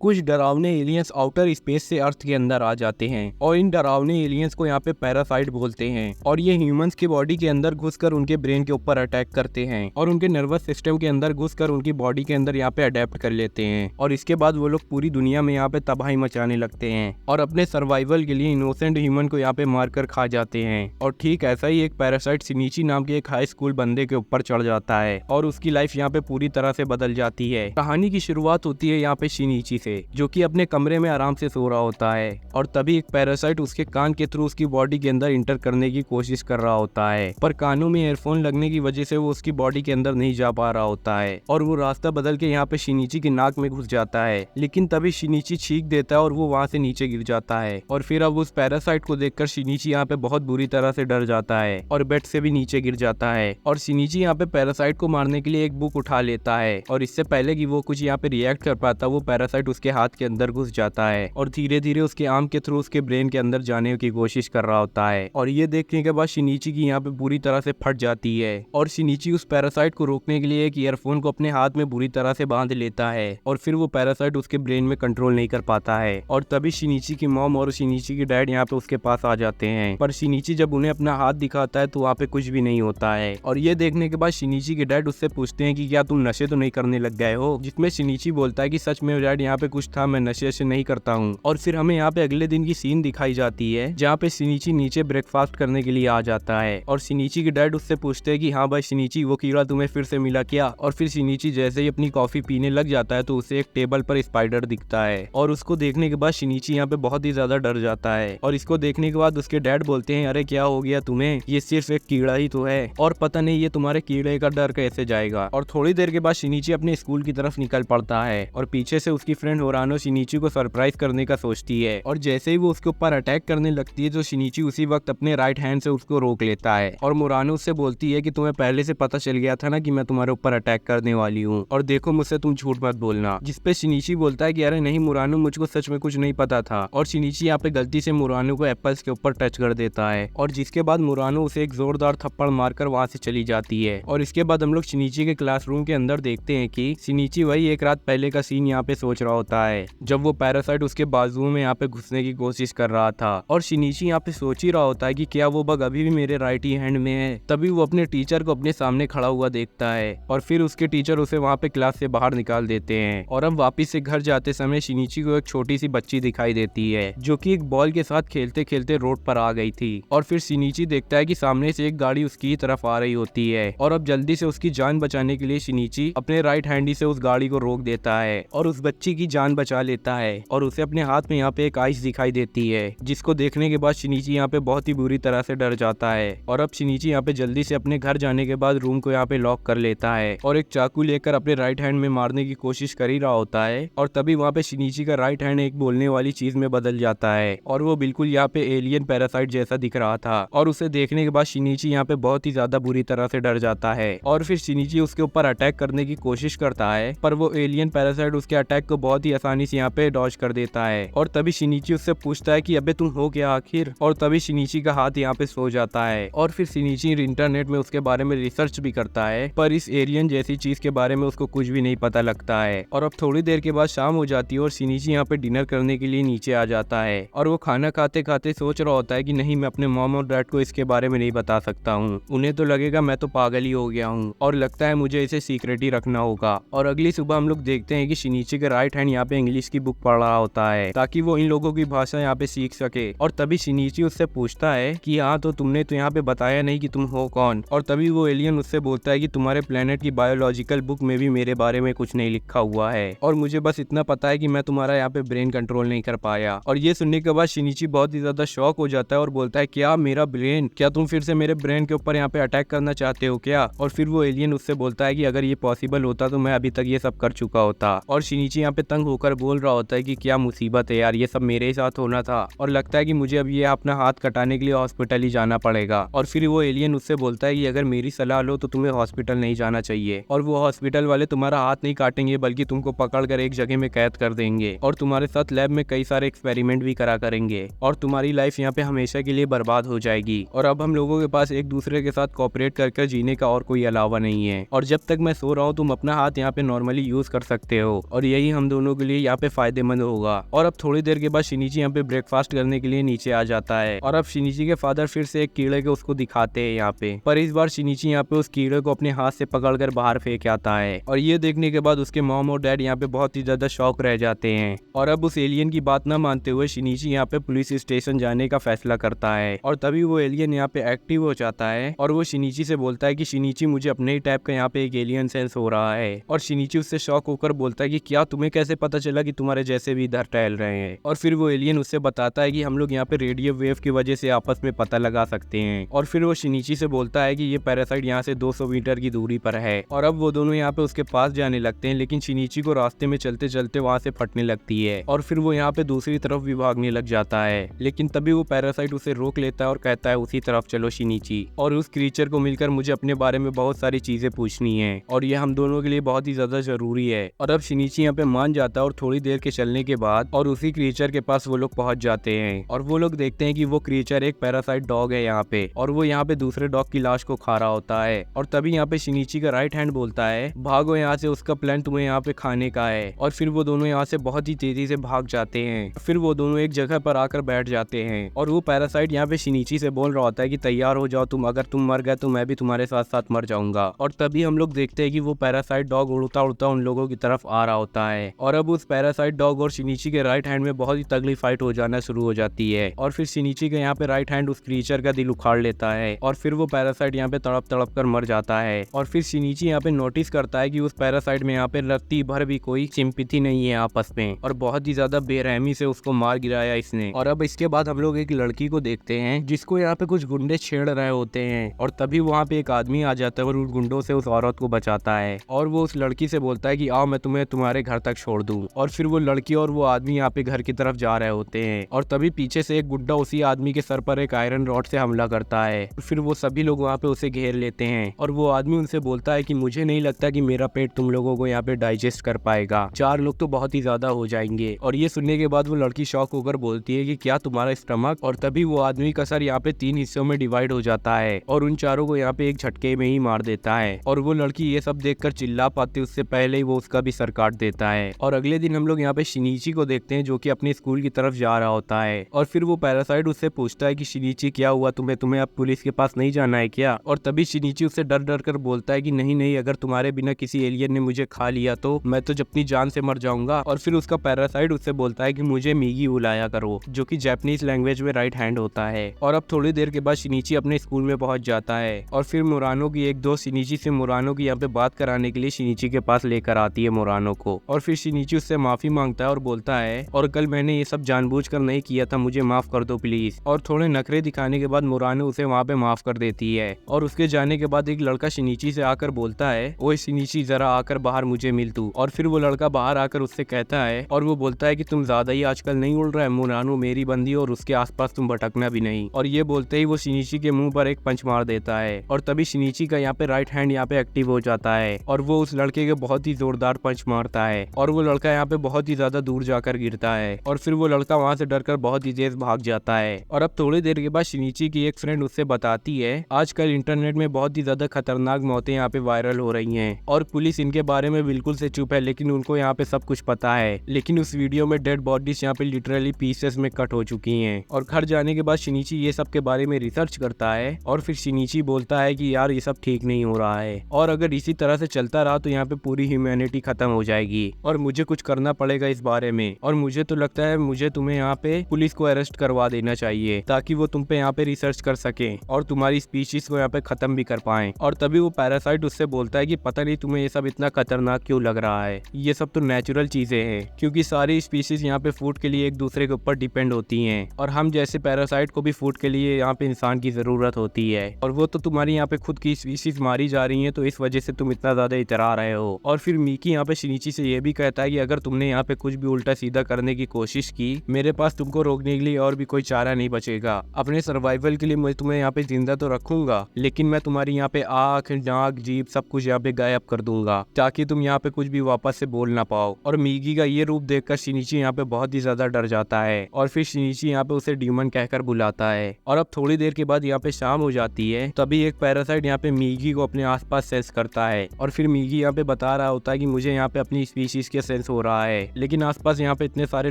कुछ डरावने aliens outer space से अर्थ के अंदर आ जाते हैं और इन डरावने एलियंस को यहाँ पे पैरासाइट बोलते हैं और ये ह्यूमंस की बॉडी के अंदर घुसकर उनके ब्रेन के ऊपर अटैक करते हैं और उनके नर्वस सिस्टम के अंदर घुसकर उनकी बॉडी के अंदर यहाँ पे अडेप्ट कर लेते हैं और इसके बाद वो लोग पूरी दुनिया में यहाँ पे तबाही मचाने लगते हैं और अपने सर्वाइवल के लिए इनोसेंट ह्यूमन को यहाँ पे मारकर खा जाते हैं। और ठीक ऐसा ही एक पैरासाइट शिनिची नाम के एक हाई स्कूल बंदे के ऊपर चढ़ जाता है और उसकी लाइफ यहाँ पे पूरी तरह से बदल जाती है। कहानी की शुरुआत होती है यहाँ पे शिनिची से, जो कि अपने कमरे में आराम से सो रहा होता है और तभी एक पैरासाइट उसके कान के थ्रू उसकी बॉडी के अंदर इंटर करने की कोशिश कर रहा होता है, पर कानों में ईयरफोन लगने की वजह से वो उसकी बॉडी के अंदर नहीं जा पा रहा होता है और वो रास्ता बदल के यहाँ पे शिनिची की नाक में घुस जाता है। लेकिन तभी शिनिची छींक देता है और वो वहाँ से नीचे गिर जाता है और फिर अब उस पैरासाइट को देखकर शिनिची यहाँ पे बहुत बुरी तरह से डर जाता है और बेड से भी नीचे गिर जाता है। और शिनिची यहाँ पे पैरासाइट को मारने के लिए एक बुक उठा लेता है और इससे पहले कि वो कुछ यहाँ पे रिएक्ट कर पाता, वो पैरासाइट उसके हाथ के अंदर घुस जाता है और धीरे धीरे उसके आर्म के थ्रू उसके ब्रेन के अंदर जाने की कोशिश कर रहा होता है। और ये देखने के बाद शिनिची की यहाँ पे बुरी तरह से फट जाती है और शिनिची उस पैरासाइट को रोकने के लिए एक ईयरफोन को अपने हाथ में बुरी तरह से बांध लेता है और फिर वो पैरासाइट उसके ब्रेन में कंट्रोल नहीं कर पाता है। और तभी शिनिची की मॉम और शिनिची की डैड यहाँ पे उसके पास आ जाते हैं, पर शिनिची जब उन्हें अपना हाथ दिखाता है तो वहाँ पे कुछ भी नहीं होता है। और ये देखने के बाद शिनिची के डैड उससे पूछते हैं कि क्या तुम नशे तो नहीं करने लग गए हो, जिसमें शिनिची बोलता है कि सच में डैड यहाँ पे कुछ था, मैं नशे से नहीं करता हूँ। और फिर हमें यहाँ पे अगले दिन की सीन दिखाई जाती है जहाँ पे शिनिची नीचे ब्रेकफास्ट करने के लिए आ जाता है और शिनिची के डैड उससे पूछते हैं कि हाँ भाई शिनिची, वो कीड़ा तुम्हें फिर से मिला क्या। और फिर शिनिची जैसे ही अपनी कॉफी पीने लग जाता है तो उसे एक टेबल पर स्पाइडर दिखता है और उसको देखने के बाद शिनिची यहाँ पे बहुत ही ज्यादा डर जाता है और इसको देखने के बाद उसके डैड बोलते हैं, अरे क्या हो गया तुम्हें, ये सिर्फ एक कीड़ा ही तो है और पता नहीं ये तुम्हारे कीड़े का डर कैसे जाएगा। और थोड़ी देर के बाद शिनिची अपने स्कूल की तरफ निकल पड़ता है और पीछे से उसकी फ्रेंड होरानो शिनिची को सरप्राइज करने का सोचती है और जैसे ही वो उसके ऊपर अटैक करने लगती है तो शिनिची उसी वक्त अपने राइट हैंड से उसको रोक लेता है और मोरानो उससे बोलती है कि तुम्हें पहले से पता चल गया था ना कि मैं तुम्हारे ऊपर अटैक करने वाली हूँ और देखो मुझसे तुम झूठ मत बोलना। जिसपे शिनिची बोलता है कि अरे नहीं मोरानो, मुझको सच में कुछ नहीं पता था। और शिनिची यहाँ पे गलती से मोरानो को एप्पल्स के ऊपर टच कर देता है और जिसके बाद मोरानो उसे एक जोरदार थप्पड़ मारकर वहाँ से चली जाती है। और इसके बाद हम लोग शिनिची के क्लासरूम के अंदर देखते हैं कि शिनिची वही एक रात पहले का सीन यहाँ पे सोच रहा होता है जब वो पैरासाइट उसके बाजुओं में यहाँ पे घुसने की कोशिश कर रहा था और शिनिची यहाँ पे सोच ही रहा होता है कि क्या वो बग अभी भी मेरे राइट ही हैंड में है। तभी वो अपने टीचर को अपने सामने खड़ा हुआ देखता है और फिर उसके टीचर उसे वहाँ पे क्लास से बाहर निकाल देते हैं। और अब वापिस से घर जाते समय शिनिची को एक छोटी सी बच्ची दिखाई देती है जो कि एक बॉल के साथ खेलते खेलते रोड पर आ गई थी और फिर शिनिची देखता है कि सामने से एक गाड़ी उसकी तरफ आ रही होती है और अब जल्दी से उसकी जान बचाने के लिए शिनिची अपने राइट हैंडी से उस गाड़ी को रोक देता है और उस बच्ची की जान बचा लेता है और उसे अपने हाथ में यहाँ पे एक आइस दिखाई देती है जिसको देखने के बाद शिनिची यहाँ पे बहुत ही बुरी तरह से डर जाता है। और अब शिनिची यहाँ पे जल्दी से अपने घर जाने के बाद रूम को यहाँ पे लॉक कर लेता है और एक चाकू लेकर अपने राइट हैंड में मारने की कोशिश कर ही रहा होता है और तभी वहाँ पे शिनिची का राइट हैंड एक बोलने वाली चीज में बदल जाता है और वो बिल्कुल यहाँ पे एलियन पैरासाइट जैसा दिख रहा था और उसे देखने के बाद शिनिची यहाँ पे बहुत ही ज्यादा बुरी तरह से डर जाता है और फिर शिनिची उसके ऊपर अटैक करने की कोशिश करता है पर वो एलियन पैरासाइट उसके अटैक को बहुत ही आसानी से यहाँ पे डॉज कर देता है। और तभी शिनिची उससे पूछता है कि अबे तुम हो क्या आखिर। और तभी शिनिची का हाथ यहाँ पे सो जाता है और फिर शिनिची इंटरनेट में उसके बारे में रिसर्च भी करता है पर इस एलियन जैसी चीज के बारे में उसको कुछ भी नहीं पता लगता है। और अब थोड़ी देर के बाद शाम हो जाती है और शिनिची यहाँ पे डिनर करने के लिए नीचे आ जाता है और वो खाना खाते खाते सोच रहा होता है कि नहीं, मैं अपने मॉम और डैड को इसके बारे में नहीं बता सकता हूँ, उन्हें तो लगेगा मैं तो पागल ही हो गया हूँ और लगता है मुझे इसे सीक्रेट ही रखना होगा। और अगली सुबह हम लोग देखते हैं कि शिनिची के राइट हैंड यहाँ पे इंग्लिश की बुक पढ़ रहा होता है ताकि वो इन लोगों की भाषा यहाँ पे सीख सके। और तभी शिनिची उससे पूछता है कि हाँ, तो तुमने तो यहाँ पे बताया नहीं कि तुम हो कौन। और तभी वो एलियन उससे बोलता है कि तुम्हारे प्लेनेट की बायोलॉजिकल बुक में भी मेरे बारे में कुछ नहीं लिखा हुआ है और मुझे बस इतना पता है कि मैं तुम्हारा यहाँ पे ब्रेन कंट्रोल नहीं कर पाया। और ये सुनने के बाद शिनिची बहुत ही ज्यादा शॉक हो जाता है और बोलता है, क्या मेरा ब्रेन, क्या तुम फिर से मेरे ब्रेन के ऊपर यहाँ पे अटैक करना चाहते हो क्या। और फिर वो एलियन उससे बोलता है कि अगर ये पॉसिबल होता तो मैं अभी तक ये सब कर चुका होता। और शिनिची यहाँ पे तंग होकर बोल रहा होता है कि क्या मुसीबत है यार, ये सब मेरे ही साथ होना था और लगता है कि मुझे अब ये अपना हाथ कटाने के लिए हॉस्पिटल ही जाना पड़ेगा। और फिर वो एलियन उससे बोलता है कि अगर मेरी सलाह लो तो तुम्हें हॉस्पिटल नहीं जाना चाहिए और वो हॉस्पिटल वाले तुम्हारा हाथ नहीं काटेंगे बल्कि तुमको पकड़कर एक जगह में कैद कर देंगे और तुम्हारे साथ लैब में कई सारे एक्सपेरिमेंट भी करा करेंगे और तुम्हारी लाइफ यहाँ पे हमेशा के लिए बर्बाद हो जाएगी। और अब हम लोगों के पास एक दूसरे के साथ कोऑपरेट करके जीने का और कोई अलावा नहीं है और जब तक मैं सो रहा हूँ तुम अपना हाथ यहाँ पे नॉर्मली यूज कर सकते हो और यही हम दोनों दोनों के लिए यहाँ पे फायदेमंद होगा। और अब थोड़ी देर के बाद शिनिची यहाँ पे ब्रेकफास्ट करने के लिए नीचे आ जाता है और अब शिनिची के फादर फिर से एक कीड़े को उसको दिखाते हैं यहाँ पे, पर इस बार शिनिची यहाँ पे उस कीड़े को अपने हाथ से पकड़कर बाहर फेंक आता है। और ये देखने के बाद उसके मॉम और डैड यहाँ पे बहुत ही ज्यादा शॉक रह जाते हैं। और अब उस एलियन की बात न मानते हुए शिनिची यहाँ पे पुलिस स्टेशन जाने का फैसला करता है और तभी वो एलियन यहाँ पे एक्टिव हो जाता है और वो शिनिची से बोलता है कि शिनिची मुझे अपने ही टाइप का यहाँ पे एक एलियन सेंस हो रहा है। और शिनिची उससे शॉक होकर बोलता है कि क्या तुम्हें कैसे पता चला कि तुम्हारे जैसे भी इधर टहल रहे हैं। और फिर वो एलियन उससे बताता है कि हम लोग यहाँ पे रेडियो वेव की वजह से आपस में पता लगा सकते हैं। और फिर वो शिनिची से बोलता है कि ये पैरासाइट यहाँ से 200 मीटर की दूरी पर है। और अब वो दोनों यहाँ पे उसके पास जाने लगते हैं, लेकिन शिनिची को रास्ते में चलते चलते वहाँ से फटने लगती है और फिर वो यहाँ पे दूसरी तरफ भी भागने लग जाता है। लेकिन तभी वो पैरासाइट उसे रोक लेता है और कहता है उसी तरफ चलो शिनिची, और उस क्रीचर को मिलकर मुझे अपने बारे में बहुत सारी चीजें पूछनी है और ये हम दोनों के लिए बहुत ही ज्यादा जरूरी है। और अब शिनिची यहाँ पे मान जाता है और थोड़ी देर के चलने के बाद और उसी क्रीचर के पास वो लोग पहुंच जाते हैं और वो लोग देखते हैं कि वो क्रीचर एक पैरासाइट डॉग है यहाँ पे और वो यहाँ पे दूसरे डॉग की लाश को खा रहा होता है। और तभी यहाँ पे शिनिची का राइट हैंड बोलता है भागो यहाँ से, उसका प्लान तुम्हें यहाँ पे खाने का है। और फिर वो दोनों यहाँ से बहुत ही तेजी से भाग जाते हैं। फिर वो दोनों एक जगह पर आकर बैठ जाते हैं और वो पैरासाइट यहाँ पे शिनिची से बोल रहा होता है कि तैयार हो जाओ तुम, अगर तुम मर गए तो मैं भी तुम्हारे साथ साथ मर जाऊंगा। और तभी हम लोग देखते हैं कि वो पैरासाइट डॉग उड़ता उड़ता उन लोगों की तरफ आ रहा होता है और अब उस पैरासाइट डॉग और शिनिची के राइट हैंड में बहुत ही तगड़ी फाइट हो जाना शुरू हो जाती है। और फिर शिनिची के यहाँ पे राइट हैंड उस क्रीचर का दिल उखाड़ लेता है और फिर वो पैरासाइट यहाँ पे तड़प तड़प कर मर जाता है। और फिर शिनिची यहाँ पे नोटिस करता है कि उस पैरासाइट में यहाँ पे रत्ती भर भी कोई सिंपैथी नहीं है आपस में और बहुत ही ज्यादा बेरहमी से उसको मार गिराया इसने। और अब इसके बाद हम लोग एक लड़की को देखते हैं जिसको यहाँ पे कुछ गुंडे छेड़ रहे होते हैं और तभी वहाँ पे एक आदमी आ जाता है और उन गुंडों से उस औरत को बचाता है और वो उस लड़की से बोलता है कि आओ मैं तुम्हें तुम्हारे घर तक छोड़ दूं। और फिर वो लड़की और वो आदमी यहाँ पे घर की तरफ जा रहे होते हैं और तभी पीछे से एक गुड्डा उसी आदमी के सर पर एक आयरन रॉड से हमला करता है। फिर वो सभी लोग वहाँ पे उसे घेर लेते हैं और वो आदमी उनसे बोलता है कि मुझे नहीं लगता कि मेरा पेट तुम लोगों को यहाँ पे डाइजेस्ट कर पाएगा, 4 लोग तो बहुत ही ज्यादा हो जाएंगे। और ये सुनने के बाद वो लड़की शॉक होकर बोलती है कि क्या तुम्हारा स्टमक। और तभी वो आदमी का सर यहाँ पे 3 हिस्सों में डिवाइड हो जाता है और उन चारों को यहाँ पे एक झटके में ही मार देता है। और वो लड़की ये सब देखकर चिल्ला पाती उससे पहले ही वो उसका भी सर काट देता है। और अगले दिन हम लोग यहाँ पे शिनिची को देखते हैं जो कि अपने स्कूल की तरफ जा रहा होता है और फिर वो पैरासाइट उससे पूछता है कि शिनिची क्या हुआ तुम्हें अब पुलिस के पास नहीं जाना है क्या। और तभी शिनिची उससे डर डर कर बोलता है कि नहीं नहीं, अगर तुम्हारे बिना किसी एलियन ने मुझे खा लिया तो मैं तो अपनी जान से मर जाऊंगा। और फिर उसका पैरासाइट उससे बोलता है कि मुझे मीगी बुलाया करो, जो कि जापानीज लैंग्वेज में राइट हैंड होता है। और अब थोड़ी देर के बाद शिनिची अपने स्कूल में पहुंच जाता है और फिर मुरानो की एक दोस्त शिनिची से मुरानो की यहाँ पे बात कराने के लिए शिनिची के पास लेकर आती है मुरानो को। और फिर शिनिची उससे माफी मांगता है और बोलता है और कल मैंने ये सब जानबूझकर नहीं किया था, मुझे माफ कर दो प्लीज। और थोड़े नखरे दिखाने के बाद मुरानो उसे वहाँ पे माफ कर देती है। और उसके जाने के बाद एक लड़का शिनिची से आकर बोलता है ओए शिनिची जरा आकर बाहर मुझे मिल तू। और फिर वो लड़का बाहर आकर उससे कहता है और वो बोलता है कि तुम ज्यादा ही आजकल नहीं उड़ रहा है, मुरानो मेरी बंदी और उसके आसपास तुम भटकना भी नहीं। और ये बोलते ही वो शिनिची के मुंह पर एक पंच मार देता है और तभी शिनिची का यहाँ पे राइट हैंड यहाँ पे एक्टिव हो जाता है और वो उस लड़के के बहुत ही जोरदार पंच मारता है और वो लड़का यहाँ पे बहुत ही ज्यादा दूर जाकर गिरता है और फिर वो लड़का वहाँ से डरकर बहुत ही तेज भाग जाता है। और अब थोड़ी देर के बाद शिनिची की एक फ्रेंड उससे बताती है आजकल इंटरनेट में बहुत ही ज्यादा खतरनाक मौतें यहाँ पे वायरल हो रही हैं और पुलिस इनके बारे में बिल्कुल से चुप है, लेकिन उनको यहाँ पे सब कुछ पता है। लेकिन उस वीडियो में डेड बॉडीज यहाँ पे लिटरली पीसेस में कट हो चुकी हैं। और घर जाने के बाद शिनिची ये सब के बारे में रिसर्च करता है और फिर शिनिची बोलता है कि यार ये सब ठीक नहीं हो रहा है और अगर इसी तरह से चलता रहा तो यहाँ पे पूरी ह्यूमैनिटी खत्म हो जाएगी और मुझे कुछ करना पड़ेगा इस बारे में। और मुझे तो लगता है मुझे तुम्हें यहाँ पे पुलिस को अरेस्ट करवा देना चाहिए ताकि वो तुम पे यहाँ पे रिसर्च कर सके और तुम्हारी स्पीशीज को यहाँ पे खत्म भी कर पाए। और तभी वो पैरासाइट उससे बोलता है कि पता नहीं तुम्हें ये सब इतना खतरनाक क्यों लग रहा है, ये सब तो नेचुरल चीजें हैं क्योंकि सारी स्पीशीज यहाँ पे फूड के लिए एक दूसरे के ऊपर डिपेंड होती हैं और हम जैसे पैरासाइट को भी फूड के लिए यहाँ पे इंसान की जरूरत होती है और वो तो तुम्हारी यहाँ पे खुद की स्पीशीज मारी जा रही है तो इस वजह से तुम इतना ज्यादा इतरा रहे हो। और फिर मिकी यहाँ पे शिनिची से ये भी कहता है कि अगर तुमने यहाँ पे कुछ भी उल्टा सीधा करने की कोशिश की मेरे पास तुमको रोकने के लिए और भी कोई चारा नहीं बचेगा। अपने सर्वाइवल के लिए मैं तुम्हें यहाँ पे जिंदा तो रखूंगा लेकिन मैं तुम्हारी यहाँ पे आँख नाक जीभ सब कुछ यहाँ पे गायब कर दूंगा ताकि तुम यहाँ पे कुछ भी वापस से बोल ना पाओ। और मिकी का ये रूप देखकर शिनिची यहाँ पे बहुत ही ज्यादा डर जाता है और फिर शिनिची यहाँ पे उसे डीमन कहकर बुलाता है। और अब थोड़ी देर के बाद यहाँ पे शाम हो जाती है, तभी एक पैरासाइट यहाँ पे मिकी को अपने आसपास सेंस करता है और फिर मिकी यहाँ पे बता रहा होता है कि मुझे यहाँ पे अपनी स्पीशीज के सेंस हो रहा है, लेकिन आसपास यहाँ पे इतने सारे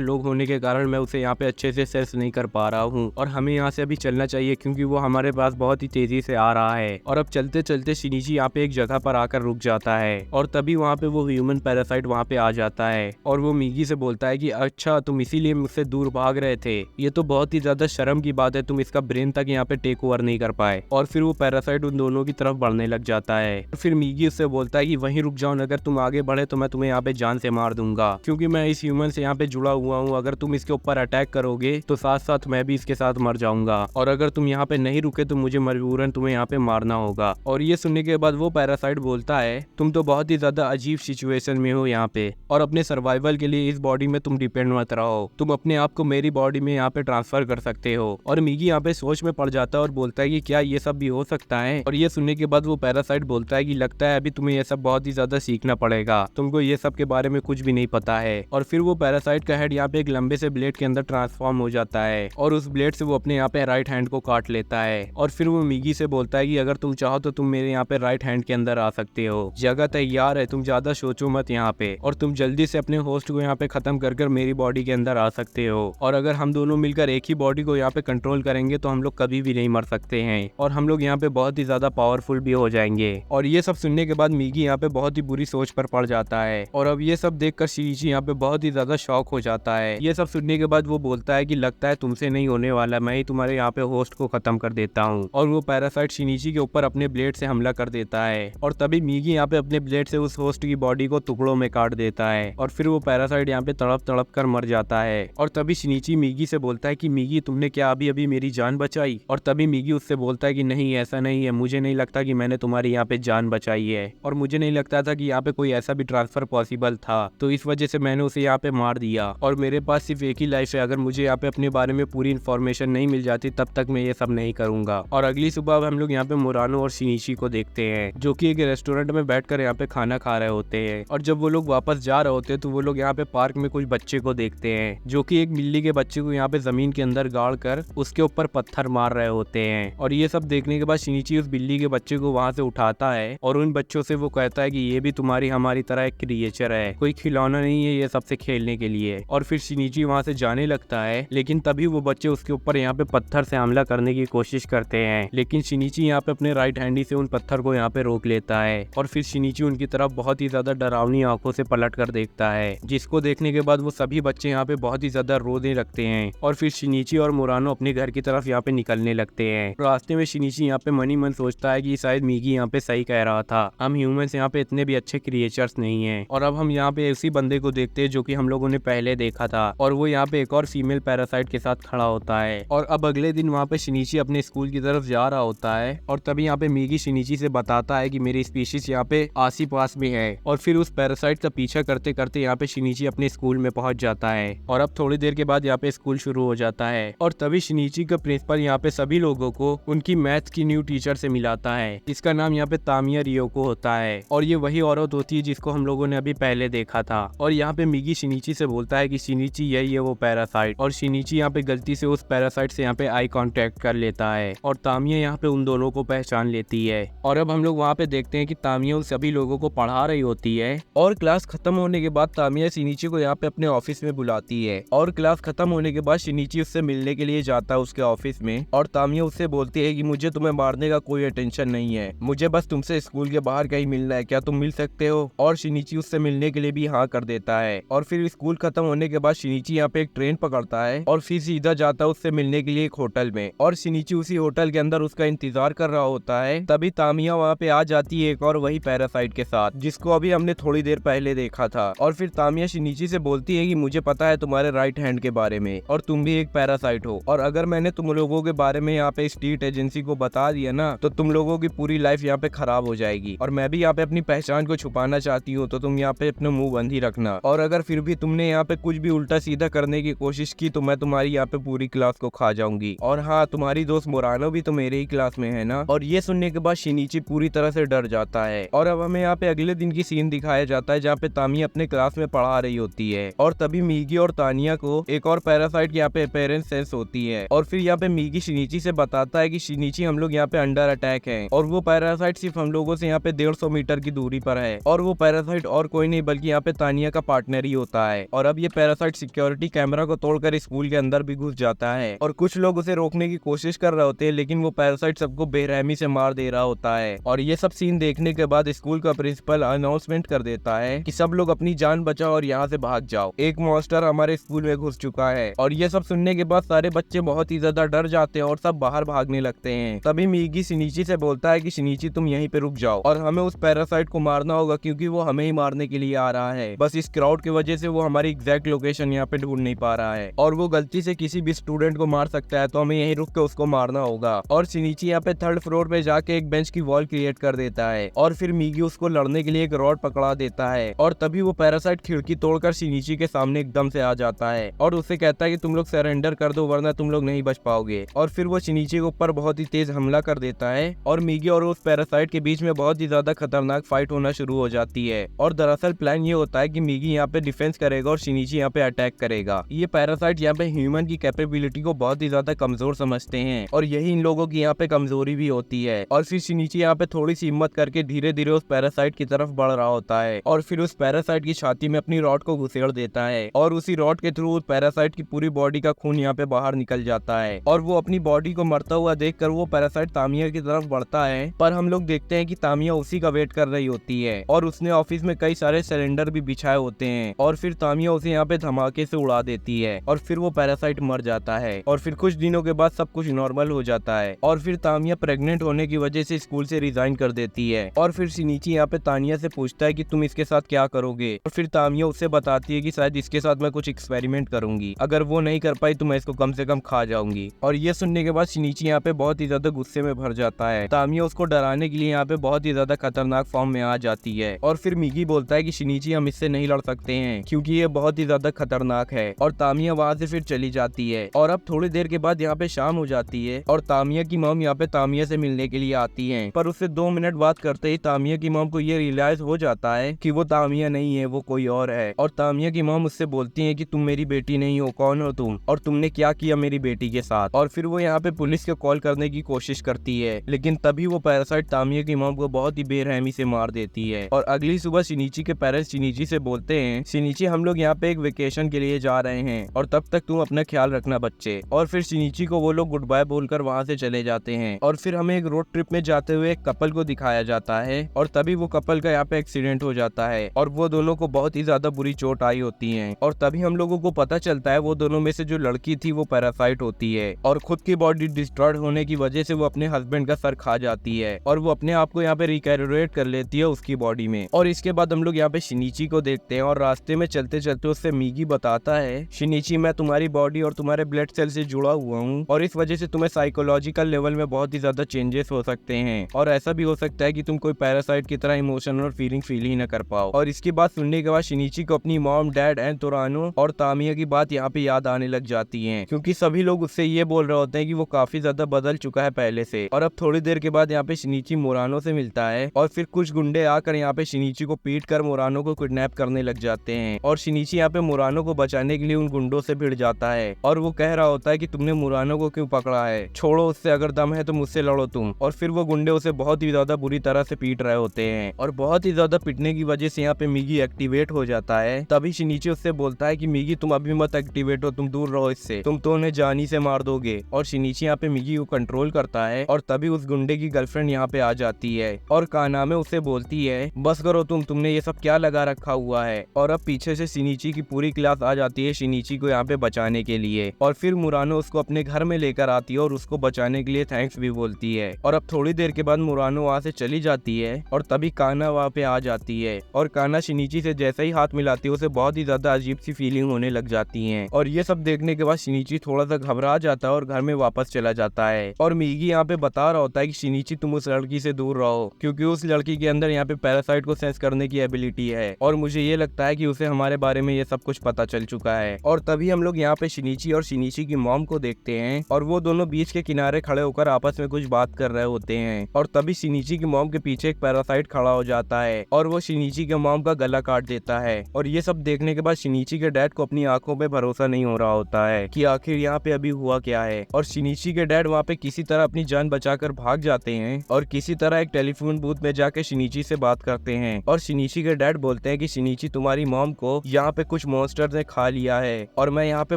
लोग होने के कारण मैं उसे यहाँ पे अच्छे से सेंस नहीं कर पा रहा हूँ और हमें यहाँ से अभी चलना चाहिए क्योंकि वो हमारे पास बहुत ही तेजी से आ रहा है। और अब चलते चलते शिनिची यहाँ पे एक जगह पर आकर रुक जाता है और तभी वहाँ पे वो ह्यूमन पैरासाइट वहाँ पे आ जाता है और वो मिगी से बोलता है कि अच्छा तुम इसीलिए मुझसे दूर भाग रहे थे, ये तो बहुत ही ज्यादा शर्म की बात है, तुम इसका ब्रेन तक यहाँ पे टेक ओवर नहीं कर पाए। और फिर वो पैरासाइट उन दोनों की तरफ बढ़ने लग जाता है। फिर मिगी उससे बोलता है कि वहीं रुक जाओ, अगर तुम आगे बढ़े तो मैं तुम्हें यहाँ पे जान से मार दूंगा क्योंकि मैं इस ह्यूमन से यहाँ पे जुड़ा हुआ हूँ। अगर तुम इसके ऊपर अटैक करोगे तो साथ साथ मैं भी इसके साथ मर जाऊंगा और अगर तुम यहाँ पे नहीं रुके तो मुझे मजबूरन तुम्हें यहाँ पे मारना होगा। और ये सुनने के बाद वो पैरासाइट बोलता है तुम तो बहुत ही ज्यादा अजीब सिचुएशन में हो यहाँ पे और अपने सर्वाइवल के लिए इस बॉडी में तुम डिपेंड मत रहो, तुम अपने आप को मेरी बॉडी में यहाँ पे ट्रांसफर कर सकते हो। और मिगी यहाँ पे सोच में पड़ जाता है और बोलता है कि क्या ये सब भी हो सकता है। और ये सुनने के बाद वो पैरासाइट बोलता है कि लगता है अभी तुम्हें ये सब बहुत ही ज्यादा सीखना पड़ेगा, तुमको ये सब के बारे में कुछ भी नहीं पता है। और फिर वो पैरासाइट का हेड यहाँ पे एक लंबे से ब्लेड के अंदर ट्रांसफॉर्म हो जाता है और उस ब्लेड से वो अपने यहाँ पे राइट हैंड को काट लेता है। और फिर वो मिगी से बोलता है कि अगर तुम चाहो तो तुम मेरे यहाँ पे राइट हैंड के अंदर आ सकते हो, जगह तैयार है, तुम ज्यादा सोचो मत यहाँ पे और तुम जल्दी से अपने होस्ट को यहाँ पे खत्म कर मेरी बॉडी के अंदर आ सकते हो। और अगर हम दोनों मिलकर एक ही बॉडी को यहाँ पे कंट्रोल करेंगे तो हम लोग कभी भी नहीं मर सकते हैं और हम लोग यहाँ पे बहुत ही ज्यादा पावरफुल भी हो जाएंगे। और ये सब सुनने के बाद मिगी यहाँ पे बहुत ही बुरी सोच पर पड़ जाता है और अब ये सब देखकर शिनिची यहाँ पे बहुत ही ज्यादा शॉक हो जाता है। ये सब सुनने के बाद वो बोलता है कि लगता है तुमसे नहीं होने वाला, मैं ही तुम्हारे यहाँ पे होस्ट को खत्म कर देता हूँ। और वो पैरासाइट शिनिची के ऊपर अपने ब्लेड से हमला कर देता है और तभी मिगी यहाँ पे अपने ब्लेड से उस होस्ट की बॉडी को टुकड़ों में काट देता है और फिर वो पैरासाइट यहाँ पे तड़प तड़प कर मर जाता है। और तभी शिनिची मिगी से बोलता है कि मिगी तुमने क्या अभी अभी मेरी जान बचाई? और तभी मिगी उससे बोलता है कि नहीं ऐसा नहीं है, मुझे नहीं लगता कि मैंने तुम्हारी यहाँ पे जान बचाई है और मुझे नहीं लगता था कि यहाँ पे कोई ऐसा भी ट्रांसफर पॉसिबल था, तो इस वजह से मैंने उसे यहाँ पे मार दिया और मेरे पास सिर्फ एक ही लाइफ है, अगर मुझे यहाँ पे अपने बारे में पूरी इन्फॉर्मेशन नहीं मिल जाती तब तक मैं ये सब नहीं करूंगा। और अगली सुबह हम लोग यहाँ पे मुरानो और शिनिची को देखते हैं जो कि एक रेस्टोरेंट में बैठकर यहाँ पे खाना खा रहे होते हैं। और जब वो लोग वापस जा रहे होते हैं तो वो लोग यहाँ पे पार्क में कुछ बच्चे को देखते हैं जो कि एक बिल्ली के बच्चे को यहाँ पे जमीन के अंदर गाड़ कर उसके ऊपर पत्थर मार रहे होते हैं। और ये सब देखने के बाद शिनिची उस बिल्ली के बच्चे को वहाँ से उठाता है और उन बच्चों से वो कहता है कि ये भी तुम्हारी हमारी तरह एक क्रिएचर है, कोई खिलौना नहीं है ये सबसे खेलने के लिए। और फिर शिनिची वहाँ से जाने लगता है लेकिन तभी वो बच्चे उसके ऊपर यहाँ पे पत्थर से हमला करने की कोशिश करते हैं, लेकिन शिनिची यहाँ पे अपने राइट हैंडी से उन पत्थर को यहाँ पे रोक लेता है। और फिर शिनिची उनकी तरफ बहुत ही ज्यादा डरावनी आंखों से पलट कर देखता है, जिसको देखने के बाद वो सभी बच्चे यहाँ पे बहुत ही ज्यादा रोने लगते हैं। और फिर शिनिची और मुरानो अपने घर की तरफ यहाँ पे निकलने लगते हैं। रास्ते में शिनिची यहाँ पे मनी मन सोचता है कि शायद मिगी यहाँ पे सही कह रहा था, हम ह्यूमंस यहाँ पे इतने भी अच्छे क्रिएचर्स नहीं हैं। और अब हम यहाँ पे उसी बंदे को देखते हैं जो कि हम लोगों ने पहले देखा था और वो यहाँ पे एक और फीमेल पैरासाइट के साथ खड़ा होता है। और अब अगले दिन वहाँ पे शिनिची अपने स्कूल की तरफ जा रहा होता है और तभी यहाँ पे मिगी शिनिची से बताता है कि मेरी स्पीशीज यहाँ पे आसी पास में है। और फिर उस पैरासाइट का पीछा करते करते यहाँ पे शिनिची अपने स्कूल में पहुंच जाता है और अब थोड़ी देर के बाद यहाँ पे स्कूल शुरू हो जाता है। और तभी शिनिची का प्रिंसिपल यहाँ पे सभी लोगों को उनकी मैथ की न्यू टीचर से मिलाता है, इसका नाम यहाँ पे तामिया रियोको होता है और ये वही औरत होती है जिसको हम लोगों ने अभी पहले देखा था। और यहाँ पे मिगी शिनिची से बोलता है कि शिनिची यही है वो पैरासाइट और शिनिची यहाँ पे गलती से उस पैरासाइट से यहाँ पे आई कांटेक्ट कर लेता है और तामिया यहाँ पे उन दोनों को पहचान लेती है। और अब हम लोग वहाँ पे देखते हैं कि तामिया उन सभी लोगों को पढ़ा रही होती है और क्लास खत्म होने के बाद तामिया शिनिची को यहाँ पे अपने ऑफिस में बुलाती है और क्लास खत्म होने के बाद शिनिची उससे मिलने के लिए जाता है उसके ऑफिस में और तामिया उससे बोलती है कि मुझे तुम्हें मारने का कोई टेंशन नहीं है, मुझे बस तुमसे स्कूल के बाहर कहीं मिलना है, क्या तुम मिल सकते हो? और शिनिची उससे मिलने के लिए भी हाँ कर देता है। और फिर स्कूल खत्म होने के बाद शिनिची यहाँ पे एक ट्रेन पकड़ता है और फिर सीधा जाता है उससे मिलने के लिए एक होटल में और शिनिची उसी होटल के अंदर उसका इंतजार कर रहा होता है। तभी तामिया वहाँ पे आ जाती है एक और वही पैरासाइट के साथ जिसको अभी हमने थोड़ी देर पहले देखा था। और फिर तामिया शिनिची से बोलती है कि मुझे पता है तुम्हारे राइट हैंड के बारे में और तुम भी एक पैरासाइट हो और अगर मैंने तुम लोगों के बारे में यहाँ पे स्टेट एजेंसी को बता दिया ना तो तुम लोगों की पूरी लाइफ यहाँ पे खराब हो जाएगी और मैं भी यहाँ पे अपनी पहचान को छुपाना चाहती हूँ, तो तुम यहाँ पे अपना मुंह बंद ही रखना और अगर फिर भी तुमने यहाँ पे कुछ भी उल्टा सीधा करने की कोशिश की तो मैं तुम्हारी यहाँ पे पूरी क्लास को खा जाऊंगी। और हाँ, तुम्हारी दोस्त मुरानो भी तो मेरे ही क्लास में है ना। और ये सुनने के बाद शिनिची पूरी तरह से डर जाता है और अब हमें यहाँ पे अगले दिन की सीन दिखाया जाता है जहाँ पे तामिया अपने क्लास में पढ़ा रही होती है और तभी मिगी और तानिया को एक और पैरासाइट यहाँ पे अपीयरेंस सेंस होती है और फिर यहाँ पे मिगी शिनिची से बताता है कि शिनिची हम लोग यहाँ पे अंडर अटैक है और वो पैरासाइट सिर्फ हम लोगों से यहाँ पे 150 मीटर की दूरी पर है और वो पैरासाइट और कोई नहीं बल्कि यहाँ पे तानिया का पार्टनर ही होता है। और अब ये पैरासाइट सिक्योरिटी कैमरा को तोड़कर स्कूल के अंदर भी घुस जाता है और कुछ लोग उसे रोकने की कोशिश कर रहे होते हैं, लेकिन वो पैरासाइट सबको बेरहमी से मार दे रहा होता है। और ये सब सीन देखने के बाद स्कूल का प्रिंसिपल अनाउंसमेंट कर देता है कि सब लोग अपनी जान बचाओ और यहाँ से भाग जाओ, एक मॉन्स्टर हमारे स्कूल में घुस चुका है। और ये सब सुनने के बाद सारे बच्चे बहुत ही ज्यादा डर जाते हैं और सब बाहर भागने लगते हैं। तभी मिगी शिनिची से बोलता है कि शिनिची तुम यहीं पे रुक जाओ और हमें उस पैरासाइट को मारना होगा, क्योंकि वो हमें ही मारने के लिए आ रहा है। बस इस क्राउड की वजह से वो हमारी एग्जैक्ट लोकेशन यहाँ पे ढूंढ नहीं पा रहा है और वो गलती से किसी भी स्टूडेंट को मार सकता है, तो हमें यहीं रुक के उसको मारना होगा। और शिनिची यहाँ पे 3rd फ्लोर पे जाके एक बेंच की वॉल क्रिएट कर देता है और फिर मिगी उसको लड़ने के लिए एक रॉड पकड़ा देता है। और तभी वो पैरासाइट खिड़की तोड़कर शिनिची के सामने एकदम से आ जाता है और उससे कहता है कि तुम लोग सरेंडर कर दो वरना तुम लोग नहीं बच पाओगे। और फिर वो शिनिची के ऊपर बहुत ही तेज हमला कर देता है और मिगी और उस पैरासाइट के बीच में बहुत ही ज्यादा खतरनाक फाइट होना शुरू हो जाती है। और दरअसल प्लान ये होता है कि मिगी यहाँ पे डिफेंस करेगा और शिनिची यहाँ पे अटैक करेगा। ये पैरासाइट यहाँ पे ह्यूमन की कैपेबिलिटी को बहुत ही ज्यादा कमजोर समझते हैं और यही इन लोगों की यहाँ पे कमजोरी भी होती है। और फिर शिनिची यहाँ पे थोड़ी सी हिम्मत करके धीरे धीरे उस पैरासाइट की तरफ बढ़ रहा होता है और फिर उस पैरासाइट की छाती में अपनी रॉड को घुसेड़ देता है और उसी रॉड के थ्रू उस पैरासाइट की पूरी बॉडी का खून यहाँ पे बाहर निकल जाता है। और वो अपनी बॉडी को मरता हुआ देखकर वो पैरासाइट तामिया की तरफ बढ़ता है, पर हम लोग देखते हैं कि तामिया उसी का वेट कर रही होती है और उसने ऑफिस में कई सारे सिलेंडर भी बिछाए होते हैं। और फिर तामिया उसे यहाँ पे धमाके से उड़ा देती है और फिर वो पैरासाइट मर जाता है और फिर कुछ दिनों के बाद सब कुछ नॉर्मल हो जाता है। और फिर तामिया प्रेग्नेंट होने की वजह से स्कूल से रिजाइन कर देती है। और फिर शिनिची यहाँ पे तानिया से पूछता है कि तुम इसके साथ क्या करोगे, और फिर तामिया उससे बताती है कि शायद इसके साथ मैं कुछ एक्सपेरिमेंट करूंगी, अगर वो नहीं कर पाई तो मैं इसको कम से कम खा जाऊंगी। और ये सुनने के बाद शिनिची यहाँ पे बहुत ही ज्यादा गुस्से में भर जाता है। तामिया उसको डराने के लिए यहाँ पे बहुत ही ज्यादा खतरनाक फॉर्म में आ जाती है और फिर मिगी बोलता है कि शिनिची हम इससे नहीं लड़ सकते हैं क्योंकि ये बहुत ही ज्यादा खतरनाक है। और तामिया वहाँ से फिर चली जाती है। और अब थोड़ी देर के बाद यहाँ पे शाम हो जाती है और तामिया की मॉम यहाँ पे तामिया से मिलने के लिए आती है, पर उससे 2 मिनट बात करते ही तामिया की मॉम को ये रियलाइज हो जाता है कि वो तामिया नहीं है, वो कोई और है। और तामिया की मॉम उससे बोलती है कि तुम मेरी बेटी नहीं हो, कौन हो तुम और तुमने क्या किया मेरी बेटी के साथ। और फिर वो यहाँ पे पुलिस को कॉल करने की कोशिश करती है, लेकिन तभी वो पैरासाइट तामिया की मॉम को बहुत ही बेरहमी से मार देती है। और अगली सुबह शिनिची के पेरेंट्स शिनिची से बोलते हैं, शिनिची हम लोग यहाँ पे एक वेकेशन के लिए जा रहे हैं और तब तक तुम अपना ख्याल रखना बच्चे। और फिर शिनिची को वो लोग गुड बाय बोलकर वहाँ से चले जाते हैं। और फिर हमें एक रोड ट्रिप में जाते हुए एक कपल को दिखाया जाता है और तभी वो कपल का यहाँ पे एक्सीडेंट हो जाता है और वो दोनों को बहुत ही ज्यादा बुरी चोट आई होती है। और तभी हम लोगों को पता चलता है वो दोनों में से जो लड़की थी वो पैरासाइट होती है और खुद की बॉडी डिस्ट्रॉयड होने की वजह से वो अपने हस्बैंड का सर खा जाती है और वो अपने आप को यहाँ पे रिकैरेट कर लेती है उसकी बॉडी में। और इसके बाद हम लोग यहाँ पे शिनिची को देखते हैं और रास्ते में चलते चलते उससे मिगी बताता है, शिनिची मैं तुम्हारी बॉडी और तुम्हारे ब्लड सेल से जुड़ा हुआ हूँ और इस वजह से तुम्हें साइकोलॉजिकल लेवल में बहुत ही ज्यादा चेंजेस हो सकते हैं और ऐसा भी हो सकता है कि तुम कोई पैरासाइट की तरह इमोशन और फीलिंग फील ही न कर पाओ। और इसकी बात सुनने के बाद शिनिची को अपनी मॉम, डैड एंड तोरानो और तामिया की बात यहाँ पे याद आने लग जाती है, क्योंकि सभी लोग उससे ये बोल रहे होते हैं कि वो काफी ज्यादा बदल चुका है पहले से। और अब थोड़ी देर के बाद यहाँ पे शिनिची मोरानो से मिलता है और फिर कुछ गुंडे आकर यहाँ पे शिनिची को पीट कर मोरानो को किडनैप करने लग जाते हैं और शिनिची यहाँ पे मोरानो को बचाने के लिए उन गुंडों से भिड़ जाता है और वो कह रहा होता है कि तुमने मोरानो को क्यों पकड़ा है, छोड़ो उससे, अगर दम है तो मुझसे लड़ो तुम। और फिर वो गुंडे उसे बहुत ही ज्यादा बुरी तरह से पीट रहे होते हैं और बहुत ही ज्यादा पिटने की वजह से यहाँ पे मिगी एक्टिवेट हो जाता है। तभी शिनिची उससे बोलता है कि मिगी तुम अभी मत एक्टिवेट हो, तुम दूर रहो इससे, तुम तो उन्हें जानी से मार दोगे। और शिनिची यहाँ पे मिगी को कंट्रोल करता है और तभी उस गुंडे की गर्लफ्रेंड यहाँ पे आ जाती है और कानामे उसे बोलती है, बस करो तुमने ये सब क्या लगा रखा हुआ है। और अब पीछे से शिनिची की पूरी क्लास आ जाती है शिनिची को यहाँ पे बचाने के लिए और फिर मुरानो उसको अपने घर में लेकर आती है और उसको बचाने के लिए थैंक्स भी बोलती है। और अब थोड़ी देर के बाद मुरानो वहाँ से चली जाती है और तभी काना वहाँ पे आ जाती है और काना शिनिची से जैसे ही हाथ मिलाती है उसे बहुत ही ज्यादा अजीब सी फीलिंग होने लग जाती है। और ये सब देखने के बाद शिनिची थोड़ा सा घबरा जाता है और घर में वापस चला जाता है और मिगी यहाँ पे बता रहा होता है कि शिनिची तुम उस लड़की से दूर रहो, क्योंकि उस लड़की के अंदर यहाँ पे पैरासाइट को सेंस करने की एबिलिटी है और मुझे ये लगता है कि उसे हमारे बारे में ये सब कुछ पता चल चुका है। और तभी हम लोग यहाँ पे शिनिची और शिनिची की मॉम को देखते हैं और वो दोनों बीच के किनारे खड़े होकर आपस में कुछ बात कर रहे होते हैं और तभी शिनिची की मॉम के पीछे एक पैरासाइट खड़ा हो जाता है और वो शिनिची के मॉम का गला काट देता है। और ये सब देखने के बाद शिनिची के डैड को अपनी आंखों पे भरोसा नहीं हो रहा होता है कि आखिर यहाँ पे अभी हुआ क्या है। और शिनिची के डैड वहाँ पे किसी तरह अपनी जान बचाकर भाग जाते हैं और किसी तरह एक टेलीफोन बूथ में जाके शिनिची से बात करते हैं और शिनिची के डैड बोलते हैं हैं कि शिनिची तुम्हारी मॉम को यहाँ पे कुछ मॉन्स्टर्स ने खा लिया है और मैं यहाँ पे